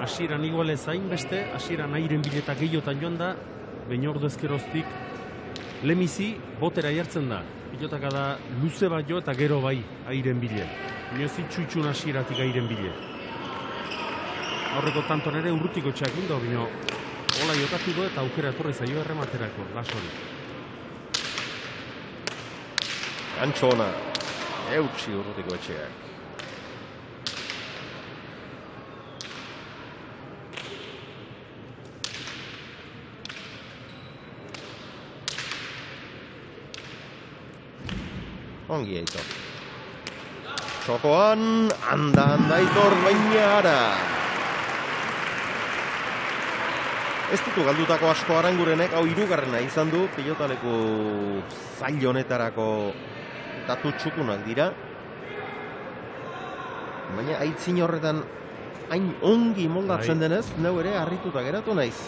C: hasieran igual ez hain beste, hasieran airen biletak gehiotan joan da, baina ordu ezkeroztik lemizi botera jartzen da. Pilotaka da luze bat jo eta gero bai airen bile. Inozi txutxun hasieratik airen bile. Aurreko tanton ere urrutiko txak indo, baina hola jokatu du eta aukera etorri zaio errematerako, Lasori.
F: Antxona, eutsi urrutiko etxeak. Ongi Aitor. Txokoan, anda Aitor baina ara. Ez ditu galdutako asko Arangurenek, hau 3. izan du, pilotaleku zail honetarako datu txukunak dira. Baina aitzin horretan hain ongi moldatzen denez, neu ere harrituta geratu naiz.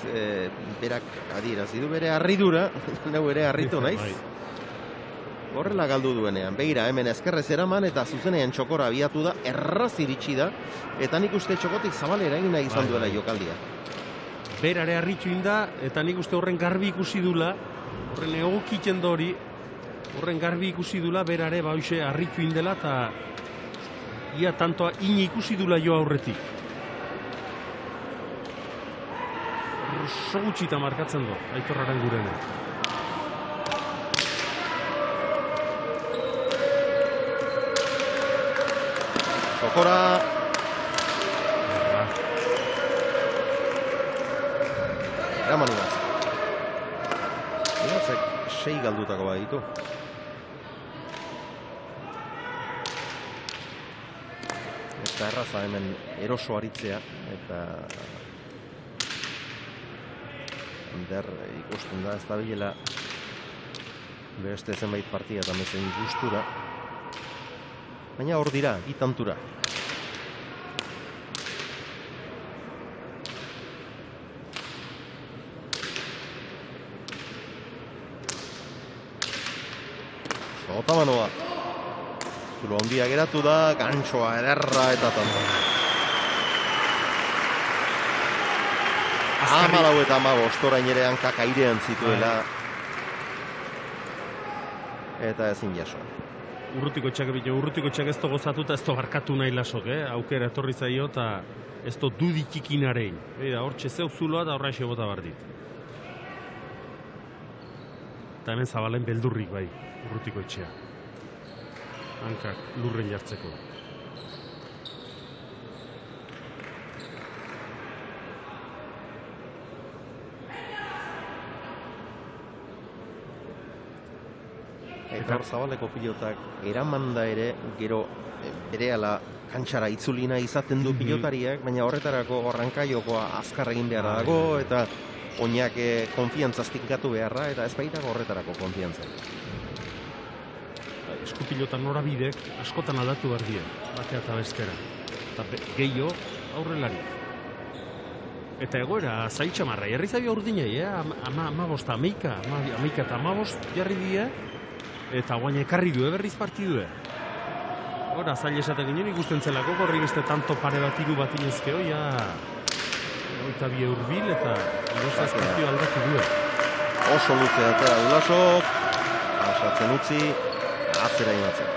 F: Berak adierazi du bere harridura, neu ere harritu naiz. Horrela galdu duenean, begira hemen ezkerrez eraman eta zuzenean txokora abiatu da, erraz iritsi da, eta nik uste txokotik zabalera egin nahi izan duela jokaldia.
C: Berare harritu inda, eta nik uste horren garbi ikusi dula, horren egokitzen dori, horren garbi ikusi dula, berare bauxe harritu indela, eta ia tantoa ini ikusi dula jo aurretik. Oso gutxita markatzen du, Aitor Arangurenek.
F: Sokora. Eraman Igatzek. Igatzek 6 galdutako baditu. Ez da erraza hemen eroso aritzea, eta ikusten da ez da bilela beste zenbait partia eta mezen gustura. Baina hor dira, bitantura. Otamanoa. Zulo ondia geratu da, gantxoa ederra eta tanto. 14 eta 15 orain ere hankak airean zituela. Eta ezin jaso.
C: Urrutiko txak ez do gozatuta ez do barkatu nahi lasok, aukera etorri zaio eta ez do dudikikinaren. Hor txezeu zuloa eta horra bota bardit. Eta hemen Zabalen beldurrik bai, urrutiko etxea. Hankak lurren jartzeko.
F: Eta hor Zabaleko pilotak eramanda ere, gero berehala kantxara itzulina izaten du pilotariak, baina horretarako horrankaiokoa azkar egin beharra dago, eta oinak konfiantzaztik gatu beharra, eta ez baitago horretarako konfiantza.
C: Eskupilotan norabidek askotan aldatu behar dira, batea eta bezkera. Eta gehiago aurrelari. Eta egoera, zaitxamarra, jarri zaio urdinei, amabosta, ameika eta amabost jarri dira, eta guain ekarri du, berriz partidue. Hora, zail esaten ginen ikusten zelako, gorri beste tanto pare bat iru bat inezkeo, eta bi urbil, eta gozaz partio aldatu duen.
F: Oso luze atera du Lasok, pasatzen utzi, atzera inatzen.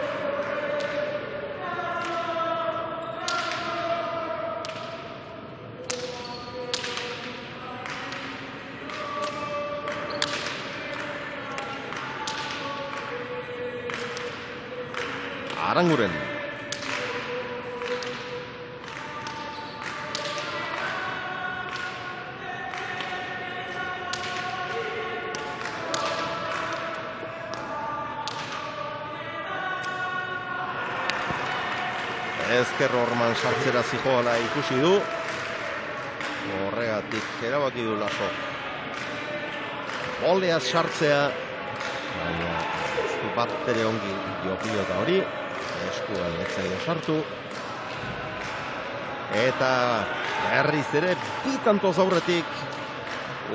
F: Aranguren. Ezker Orman sartzera zijoala ikusi du. Horregatik erabaki du Lasok. Oleaz sartzea. Baina ez du bat ere ongi dio pilota hori. Eskuan etzaio sartu. Eta berriz ere bitantoz aurretik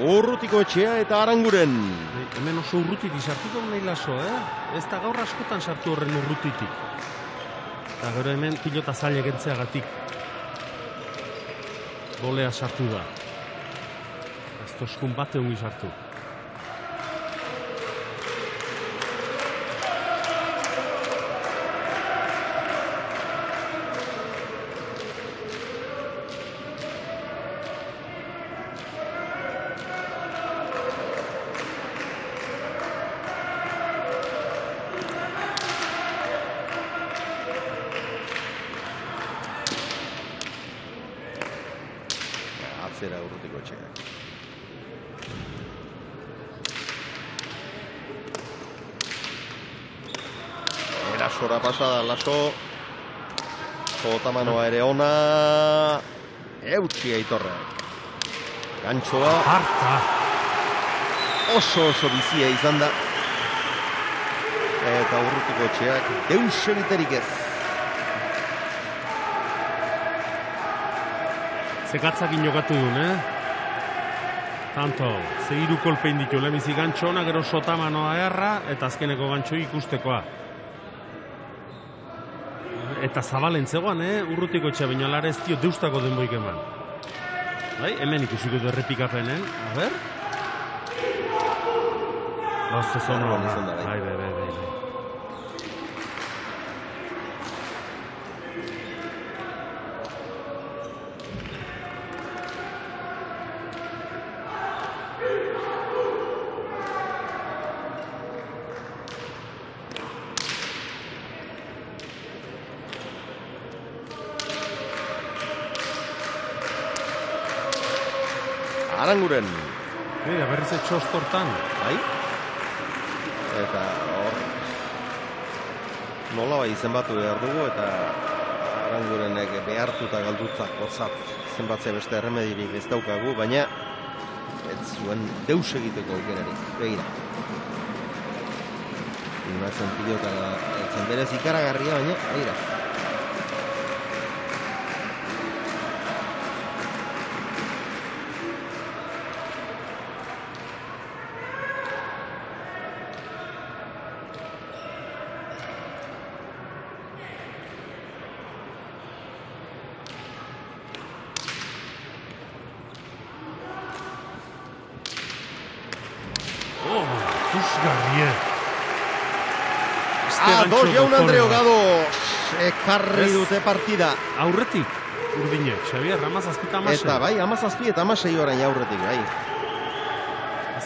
F: Urrutiko etxea eta Aranguren.
C: Hemen oso urrutitik sartuko nahi Laso, Ez da gaur askotan sartu horren urrutitik. Eta gero hemen pilota zaila gentzeagatik bolea sartu da. Ez toskun bate ongi sartu.
F: Atzera Urrutiko etxeak. Erasora pasada Laso. Otamanoa ere ona. Eutxi Aitorrek. Gantxoa.
C: Harta.
F: Oso bizia izan da. Eta Urrutiko etxeak deus egiterik ez.
C: Zekatzakin jokatu duen, Tanto, zehiru kolpein ditu, lehenbizi gantxona, gero Sotamanoa erra, eta azkeneko gantxoi ikustekoa. Eta Zabalen zegoan, Urrutiko etxea, baina lara ez dio deustako denboik eman. Bai, hemen ikusiko du errepikapenen, a ber? Gozte zono, bai.
F: Aranguren.
C: Berriz txostortan.
F: Bai? Eta hor nola bai zenbatu behar dugu eta Arangurenek behartuta galdutzak otzat zenbatzea beste erremedirik ez daukagu, baina ez zuen deus egiteko aukerarik. Begira. Imazen pilotara etzen berez ikaragarria, baina begira. Dos jaun Andre Hogado ekarri dute partida.
C: Aurretik, Urdinek, Xabier, 17-16.
F: Eta bai, 17 eta 16 orain aurretik, bai.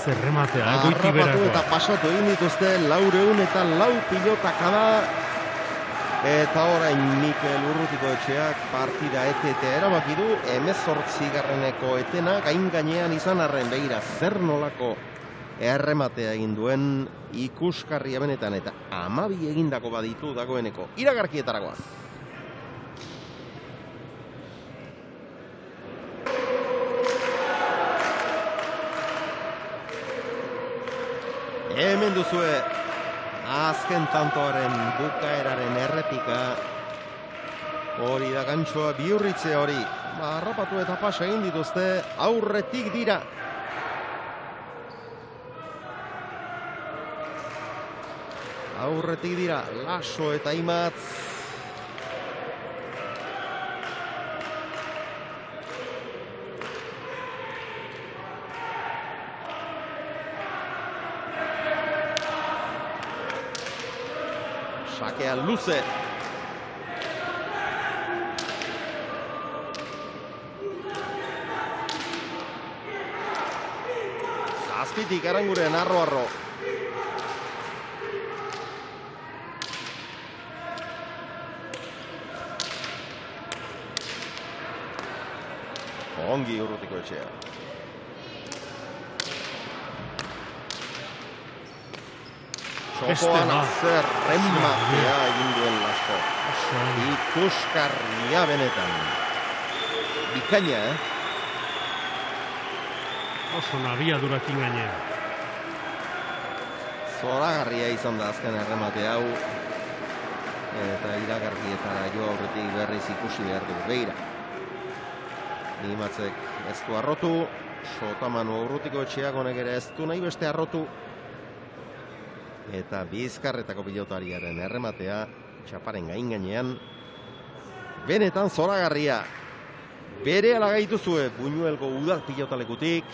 C: Zerrematea, goiti berako.
F: Eta pasatu egin dituzte 404 pilotak da. Eta orain Mikel Urrutikoetxeak partida etete erabaki du, 18. etena gain-gainean izan arren, begira, zer nolako errematea egin duen ikuskarria benetan eta 12 egindako baditu dagoeneko iragarkietaragoaz. Hemen duzue azken tantoaren bukaeraren errepika. Hori da gantxoa Bihurritze hori. Harrapatu eta pasa egin dituzte, aurretik dira. Aurretik dira, Laso eta Imatz. Sakea luze. Zazpitik Aranguren arro-arro. Ongi Urrutikoetxea. Txokoan zer rematea egin duen Laso. Ikuskarria benetan. Bikaina,
C: Oso nabiadurakin gainea.
F: Zoragarria izan da azken erremate hau. Eta iragarkietara jo aurretik berriz ikusi behar du. Beira. Imatzek ez du arrotu, Sotamanu Urrutikoetxeak honek ere ez du nahi beste arrotu. Eta Bizkarretako pilotariaren errematea, txaparen gain-gainean. Benetan zoragarria. Bere alagaituzue Buñuelgo udal pilotalekutik.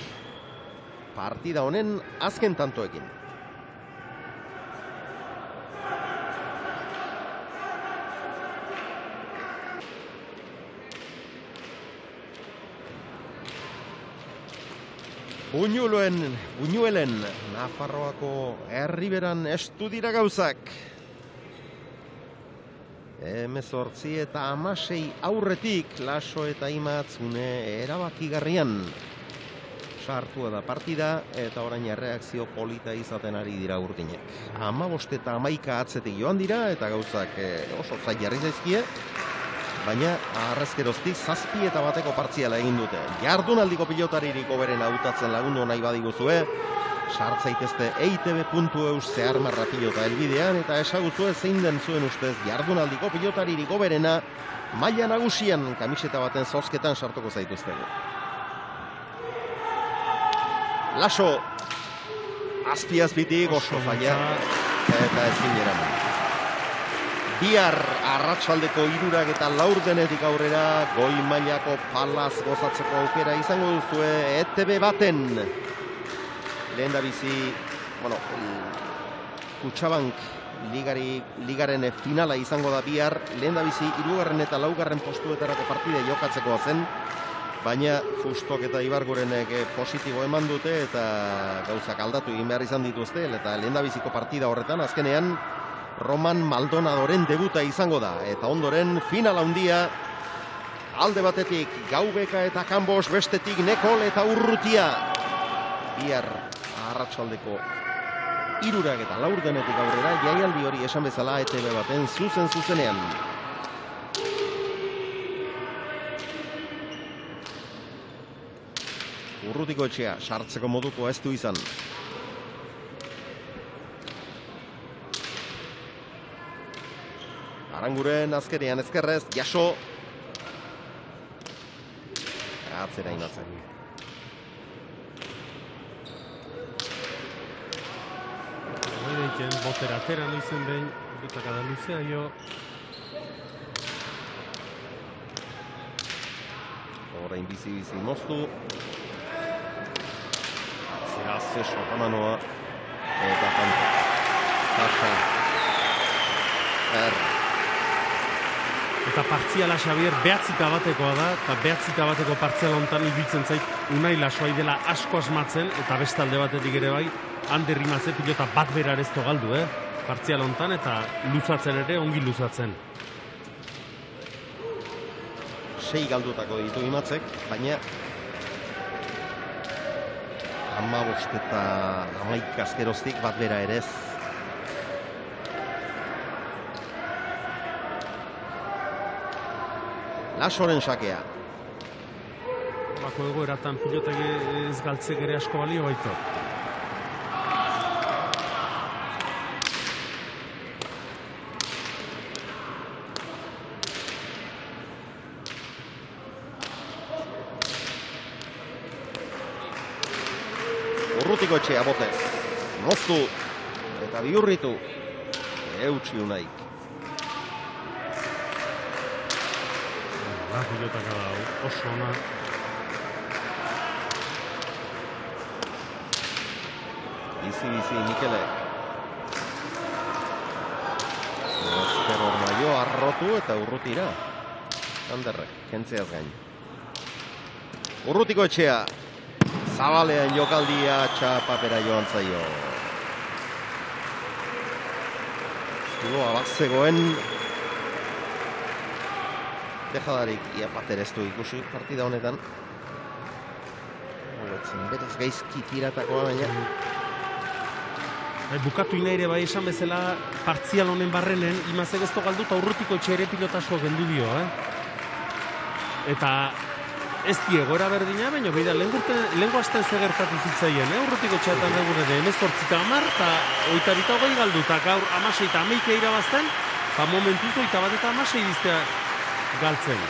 F: Partida honen azken tantoekin. Buñuelen, Nafarroako herriberan estu dira gauzak. 18 eta 16 aurretik Laso eta Imatz une erabakigarrian. Sartua da partida eta orain erreakzio polita izaten ari dira Urdinek. 15 eta 11 atzetik joan dira eta gauzak oso zai jarri zaizkie. Baina arrezkeroztik 7-1 partziala egin dute. Jardunaldiko pilotaririk hoberen hautatzen lagundu nahi badiguzue, sartzaitezte eitb.eus zeharmarra pilota helbidean eta esaguzue zein den zuen ustez jardunaldiko pilotaririk hoberena maila nagusian kamiseta baten zozketan sartuko zaituztegu. Laso azpi-azpitik oso zaila eta ezin eraman. Bihar arratsaldeko 3 eta 4 denetik aurrera goi mailako palaz gozatzeko aukera izango duzue ETB baten. Lehendabizi, Kutxabank ligaren finala izango da bihar. Lehendabizi 3. eta 4. postuetarako partide jokatzeko zen. Baina Fustok eta Ibargurenek positibo eman dute eta gauzak aldatu egin behar izan dituzte. Eta lehendabiziko partida horretan azkenean Roman Maldonadoren debuta izango da. Eta ondoren finala handia alde batetik Gaubeka eta Kanbos, bestetik Nekol eta Urrutia. Bihar arratsaldeko 3 eta 4 denetik aurrera jaialdi hori esan bezala ETV baten zuzenean. Urrutikoetxea sartzeko moduko ez du izan. Aranguren azkenean ezkerrez, jaso. Atzera imatzen.
C: Hoireiken, botera atera noizen behin, bitakada luzea jo.
F: Orain bizi moztu. Atzera zeso Hamanoa. Eta Panta. Kasa.
C: Eta partziala Xabier behatzika batekoa da, eta behatzika bateko partziala hontan ibiltzen zait Unai Lasoai dela asko asmatzen, eta bestalde batetik ere bai, hande rimatze pilota bat berarezto galdu, partziala hontan, eta luzatzen ere, ongi luzatzen.
F: 6 galdutako ditu Imatzek, baina 15 eta 11 azkeroztik bat bera ere ez. Lasoren sakea.
C: Bako egoeratan pilotek ez galtzek ere asko balio baito.
F: Urrutikoetxea botez. Moztu eta bihurritu. Eutsi Unaik.
C: Pilotaka da oso ona.
F: Bizi Mikelek. Ezker Ormaio arrotu eta urrutira. Anderrek, kentzeaz gain. Urrutikoetxea. Zabalean jokaldia txapapera joan zaio. Zuloa bat zegoen. Dejadarik ia bater ez du ikusi partida honetan. Berez gaizki tiratakoa baina.
C: Bukatu inaire bai esan bezala partzial honen barrenen, Imazek ez galdu eta Urrutikoetxe ere pilota asko gendu dio, Eta ez diegora berdina, baina beida, lehenko hasten zegertatu zitzaien, Urrutikoetxea eta negure de 18-10 eta 22 galdu, eta gaur 16 eta 11 irabazten, eta momentuz 21 eta 16 diztea galtzen.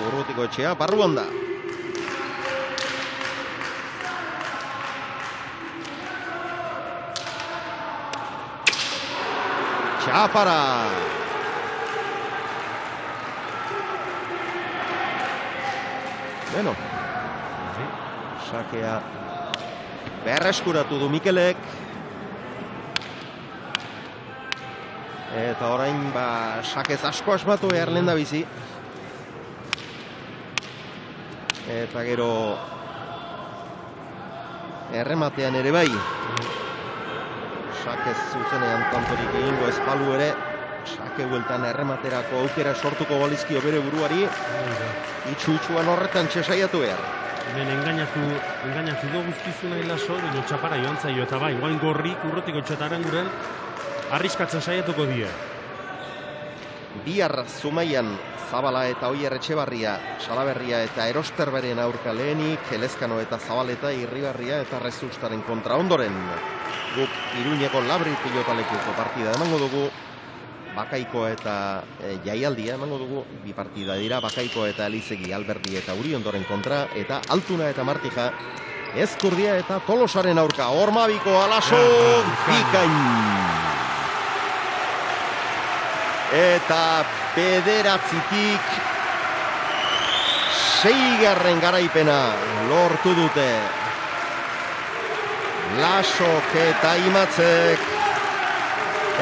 F: Urrutikoetxea barruan da. Txapara. Beno. Sakea berreskuratu du Mikelek. Eta orain sakez asko asmatu behar lehen da bizi. Eta gero errematean ere bai. Sakez zuzenean kantorik egingo ez balu ere. Sake bueltan errematerako aukera sortuko balizkio bere buruari. Itxuan horretan txesaiatu behar.
C: Hemen engainatu do guztizuna hilaso, dino txapara joan zaio eta bai, guain gorrik Urrutikoetxe eta Aranguren arriskatzen saiatuko die.
F: Bihar Zumaian Zabala eta Oier Etxebarria, Salaberria eta Erosterberen aurka lehenik, Elezkano eta Zabaleta, Irribarria eta Rezustaren kontra ondoren. Guk Iruñeko Labri pilotalekuko partida emango dugu, Bakaiko eta Jaialdia emango dugu, bi partida dira, Bakaiko eta Elizegi, Alberdi eta Uriondoren kontra, eta Altuna eta Martija, Ezkurdia eta Tolosaren aurka, Ormabiko Alaso, bikain! Eta bederatzitik 6. garaipena lortu dute. Lasok eta Imatzek.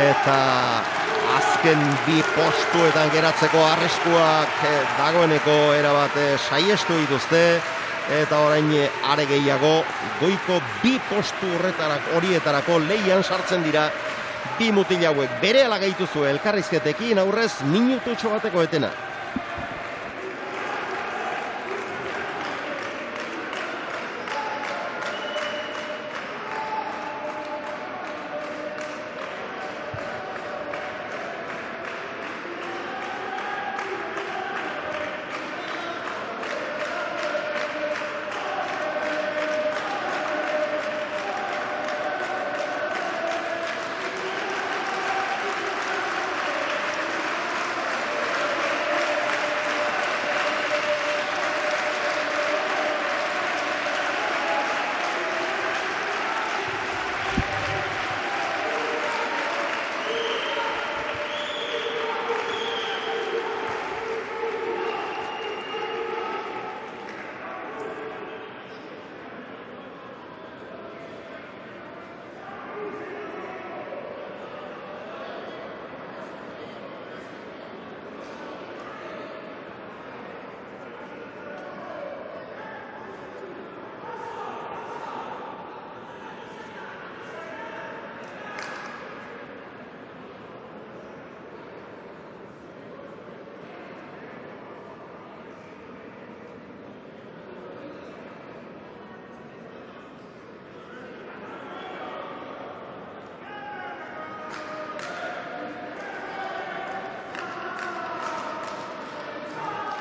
F: Eta azken bi postuetan geratzeko arriskuak dagoeneko erabate saiestu dituzte. Eta orain are gehiago goiko bi postu horietarako leian sartzen dira Bi mutil hauek berehala gehitu zuen elkarrizketekin aurrez minututxo bateko etena.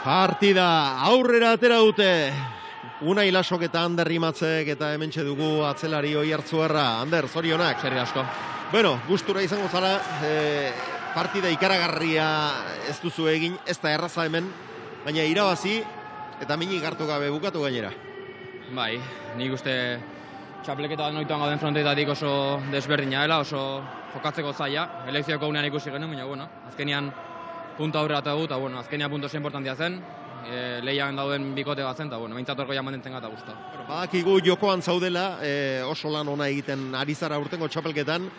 F: Partida aurrera atera dute. Unai Lasok eta Ander Rimatzek eta hementxe dugu atzelari Oiartzuarra. Ander, zorionak.
H: Zerri asko.
F: Bueno, gustura izango zara, partida ikaragarria ez duzu egin, ez da erraza hemen, baina irabazi eta minik hartu gabe bukatu gainera.
H: Bai, nik uste txapleketa noituan gauden fronteetatik oso desberdina dela, oso jokatzeko zaila. Elekzioko unean ikusi genuen, baina, bueno, azkenian puntu aurrera eta gu, eta, bueno, azkenian puntu oso importantia zen, lehian dauden bikote bat zen, eta, bueno, mintzatorko jaman dintzen gata guzta.
F: Badakigu jokoan zaudela, oso lan ona egiten ari zara urtengo txapelketan,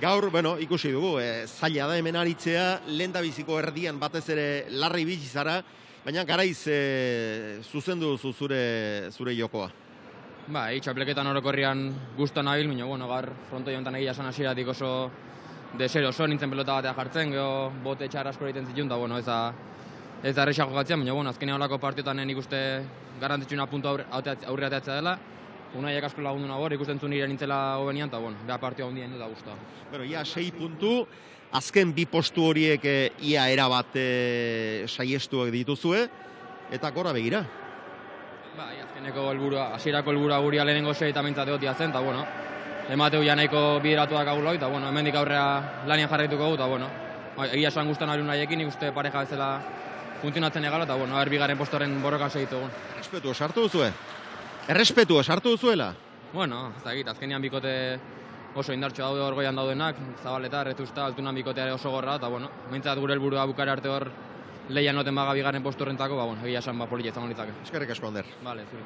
F: gaur, bueno, ikusi dugu, zaila da hemen aritzea, lehendabiziko erdian batez ere larri bizi zara, baina garaiz zuzendu duzu zure jokoa.
H: Bai, txapelketan orokorrian guztan nabil, baina, bueno, gaur frontoi honetan egia esan hasieratik oso deseroso nintzen pelota batea jartzen, geho bote txar asko egiten zituen, eta, bueno, ez da errexak jokatzen, baina, bueno, azkenean olako partiotan nik uste garrantzitsuna puntu aurre ateatzea dela. Unaiek asko lagundu nagor, ikusten zuen nire nintzela hobenian, eta, bueno, beha partioa hundien dut da guztua.
F: Bueno, ia 6 puntu, azken 2 postu horiek ia erabat saiestuak dituzue, eta gora begira.
H: Bai, azkeneko helburua, hasierako helburua guria lehenengo 6 eta mintzat egotia zen, eta, bueno, emateu ja nahiko bideratuak agurlau, eta, bueno, hemendik aurrea lanian jarraituko gu, eta, bueno, egia esan guztan ari unaiekin, nik uste pareja bezala funtzionatzen egala, eta, bueno, bigarren postoren borrokan segitugun.
F: Errespetu esartu duzue? Errespetu esartu duzuela?
H: Bueno, ez dakit, azkenean bikote oso indartxo daude hor goian daudenak, Zabaleta, Retusta, Altunan bikotea oso gorra, eta, bueno, mintzat gure helburua bukare arte hor lehian noten baga bigarren postu horrentako, ba, bueno, egia esan polita izango litzake.
F: Eskerrik asko, Ander.
H: Vale, zuri.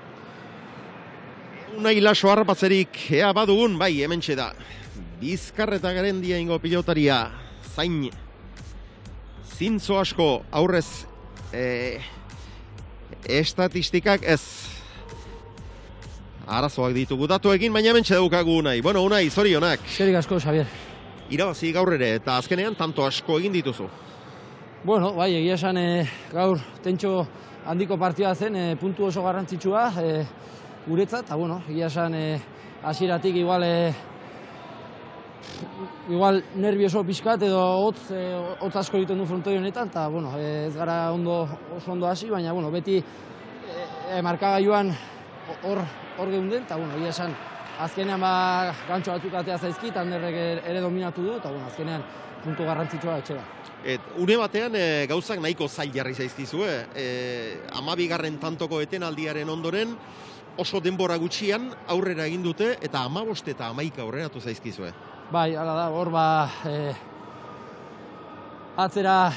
F: Unai Laso harrapatzerik ea badugun, bai, hementxe da. Bizkarreta Gerendia ingo pilotaria, zain, zintzo asko aurrez estatistikak ez. Arazoak ditugu datuekin, baina hementxe daukagu Unai. Bueno, Unai, zorionak.
I: Eskerrik asko, Xabier.
F: Irabazi gaur ere, eta azkenean tanto asko egin dituzu.
I: Bueno, bai, egia esan gaur tentxo handiko partida zen, puntu oso garrantzitsua guretzat, eta bueno, egia esan hasieratik igual nervioso pixkat edo hotz asko egiten du frontoi honetan, eta bueno, ez gara oso ondo hasi, baina bueno, beti markagailuan hor geunden, eta bueno, egia esan azkenean gantxo batzuk atea zaizkit, Anderrek ere dominatu du, eta bueno, azkenean puntu garrantzitsua etxera.
F: Une batean gauzak nahiko zail jarri zaizkizue, 12. tantoko etenaldiaren ondoren, oso denbora gutxian aurrera egin dute, eta 15 eta 11 aurreratu zaizkizue.
I: Bai, hala da, hor atzera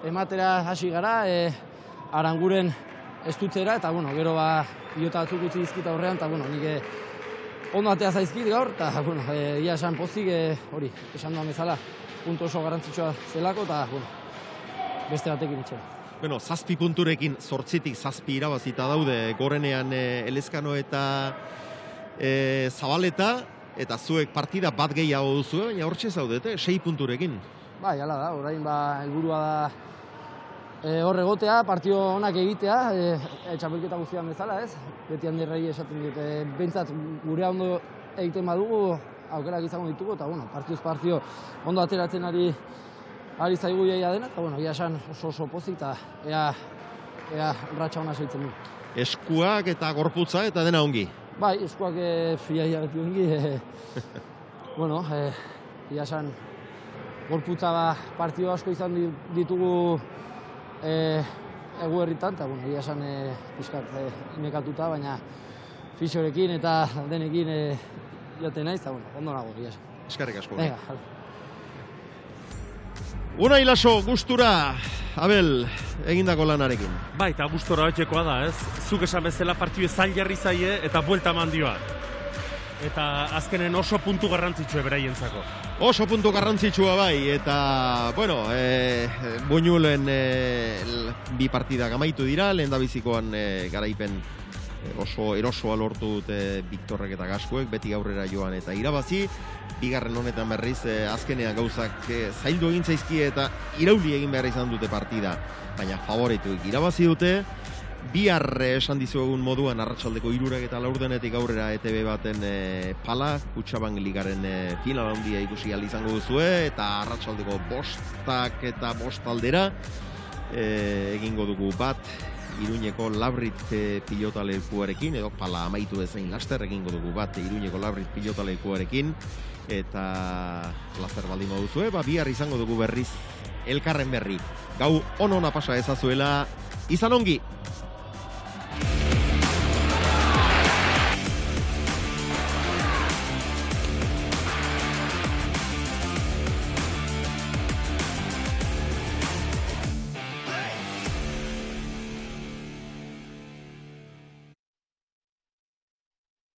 I: ematera hasi gara, Aranguren estutzera, eta bueno, gero pilota batzuk utzi dizkit aurrean, eta bueno, nik ondo atea zaizkit gaur, eta bueno, ia esan pozik hori, esan duan bezala, puntu oso garrantzitsua zelako, eta bueno, beste batekin itxera.
F: Bueno, 7 punturekin 8tik 7 irabazita daude gorenean Elezkano eta Zabaleta,
A: eta zuek partida bat gehiago duzu, baina hortxe zaudete, 6 punturekin.
I: Bai, hala da, orain helburua da hor egotea, partio onak egitea, txapelketa guztian bezala, ez? Beti handirrei esaten dut, behintzat gure ondo egiten badugu, aukerak izango ditugu, eta partioz partio ondo ateratzen ari zaigu jaia dena, eta ia esan oso pozik, eta ea ratxa hona segitzen du.
A: Eskuak eta gorputza eta dena ongi.
I: Bai, eskuak iaia beti ongi, ia esan gorputza partio asko izan ditugu eguerritan, eta ia esan pixkat imekatuta, baina fisiorekin eta denekin joten naiz, eta ondo nago, ia esan.
A: Eskerrik asko. Unai Laso, gustura, Abel, egindako lanarekin.
C: Bai, eta gustora batxekoa da, ez? Zuk esan bezala partio zail jarri zaie eta buelta mandioa. Eta azkenen oso puntu garrantzitsua beraientzako.
A: Oso puntu garrantzitsua bai, eta, Buñuelen bi partidak amaitu dira, lehen da bizikoan garaipen oso erosoa lortu dute Viktorrek eta Gaskuek, beti aurrera joan eta irabazi. Bigarren honetan berriz, azkenean gauzak zaildu egin zaizkie eta irauli egin behar izan dute partida. Baina favorituik irabazi dute. Bihar esan dizuegun moduan arratsaldeko 3 eta 4 aurrera ETV baten pala, Kutxabank Ligaren final handia ikusi ahal izango duzue, eta arratsaldeko 5 eta 5 aldera egingo dugu bat Iruñeko Labrit pilotalekuarekin, edo pala amaitu bezain laster egingo dugu bat Iruñeko Labrit pilotalekuarekin, eta laster baldin baduzue, bihar izango dugu berriz elkarren berri. Gau on-ona pasa ezazuela, izan ongi!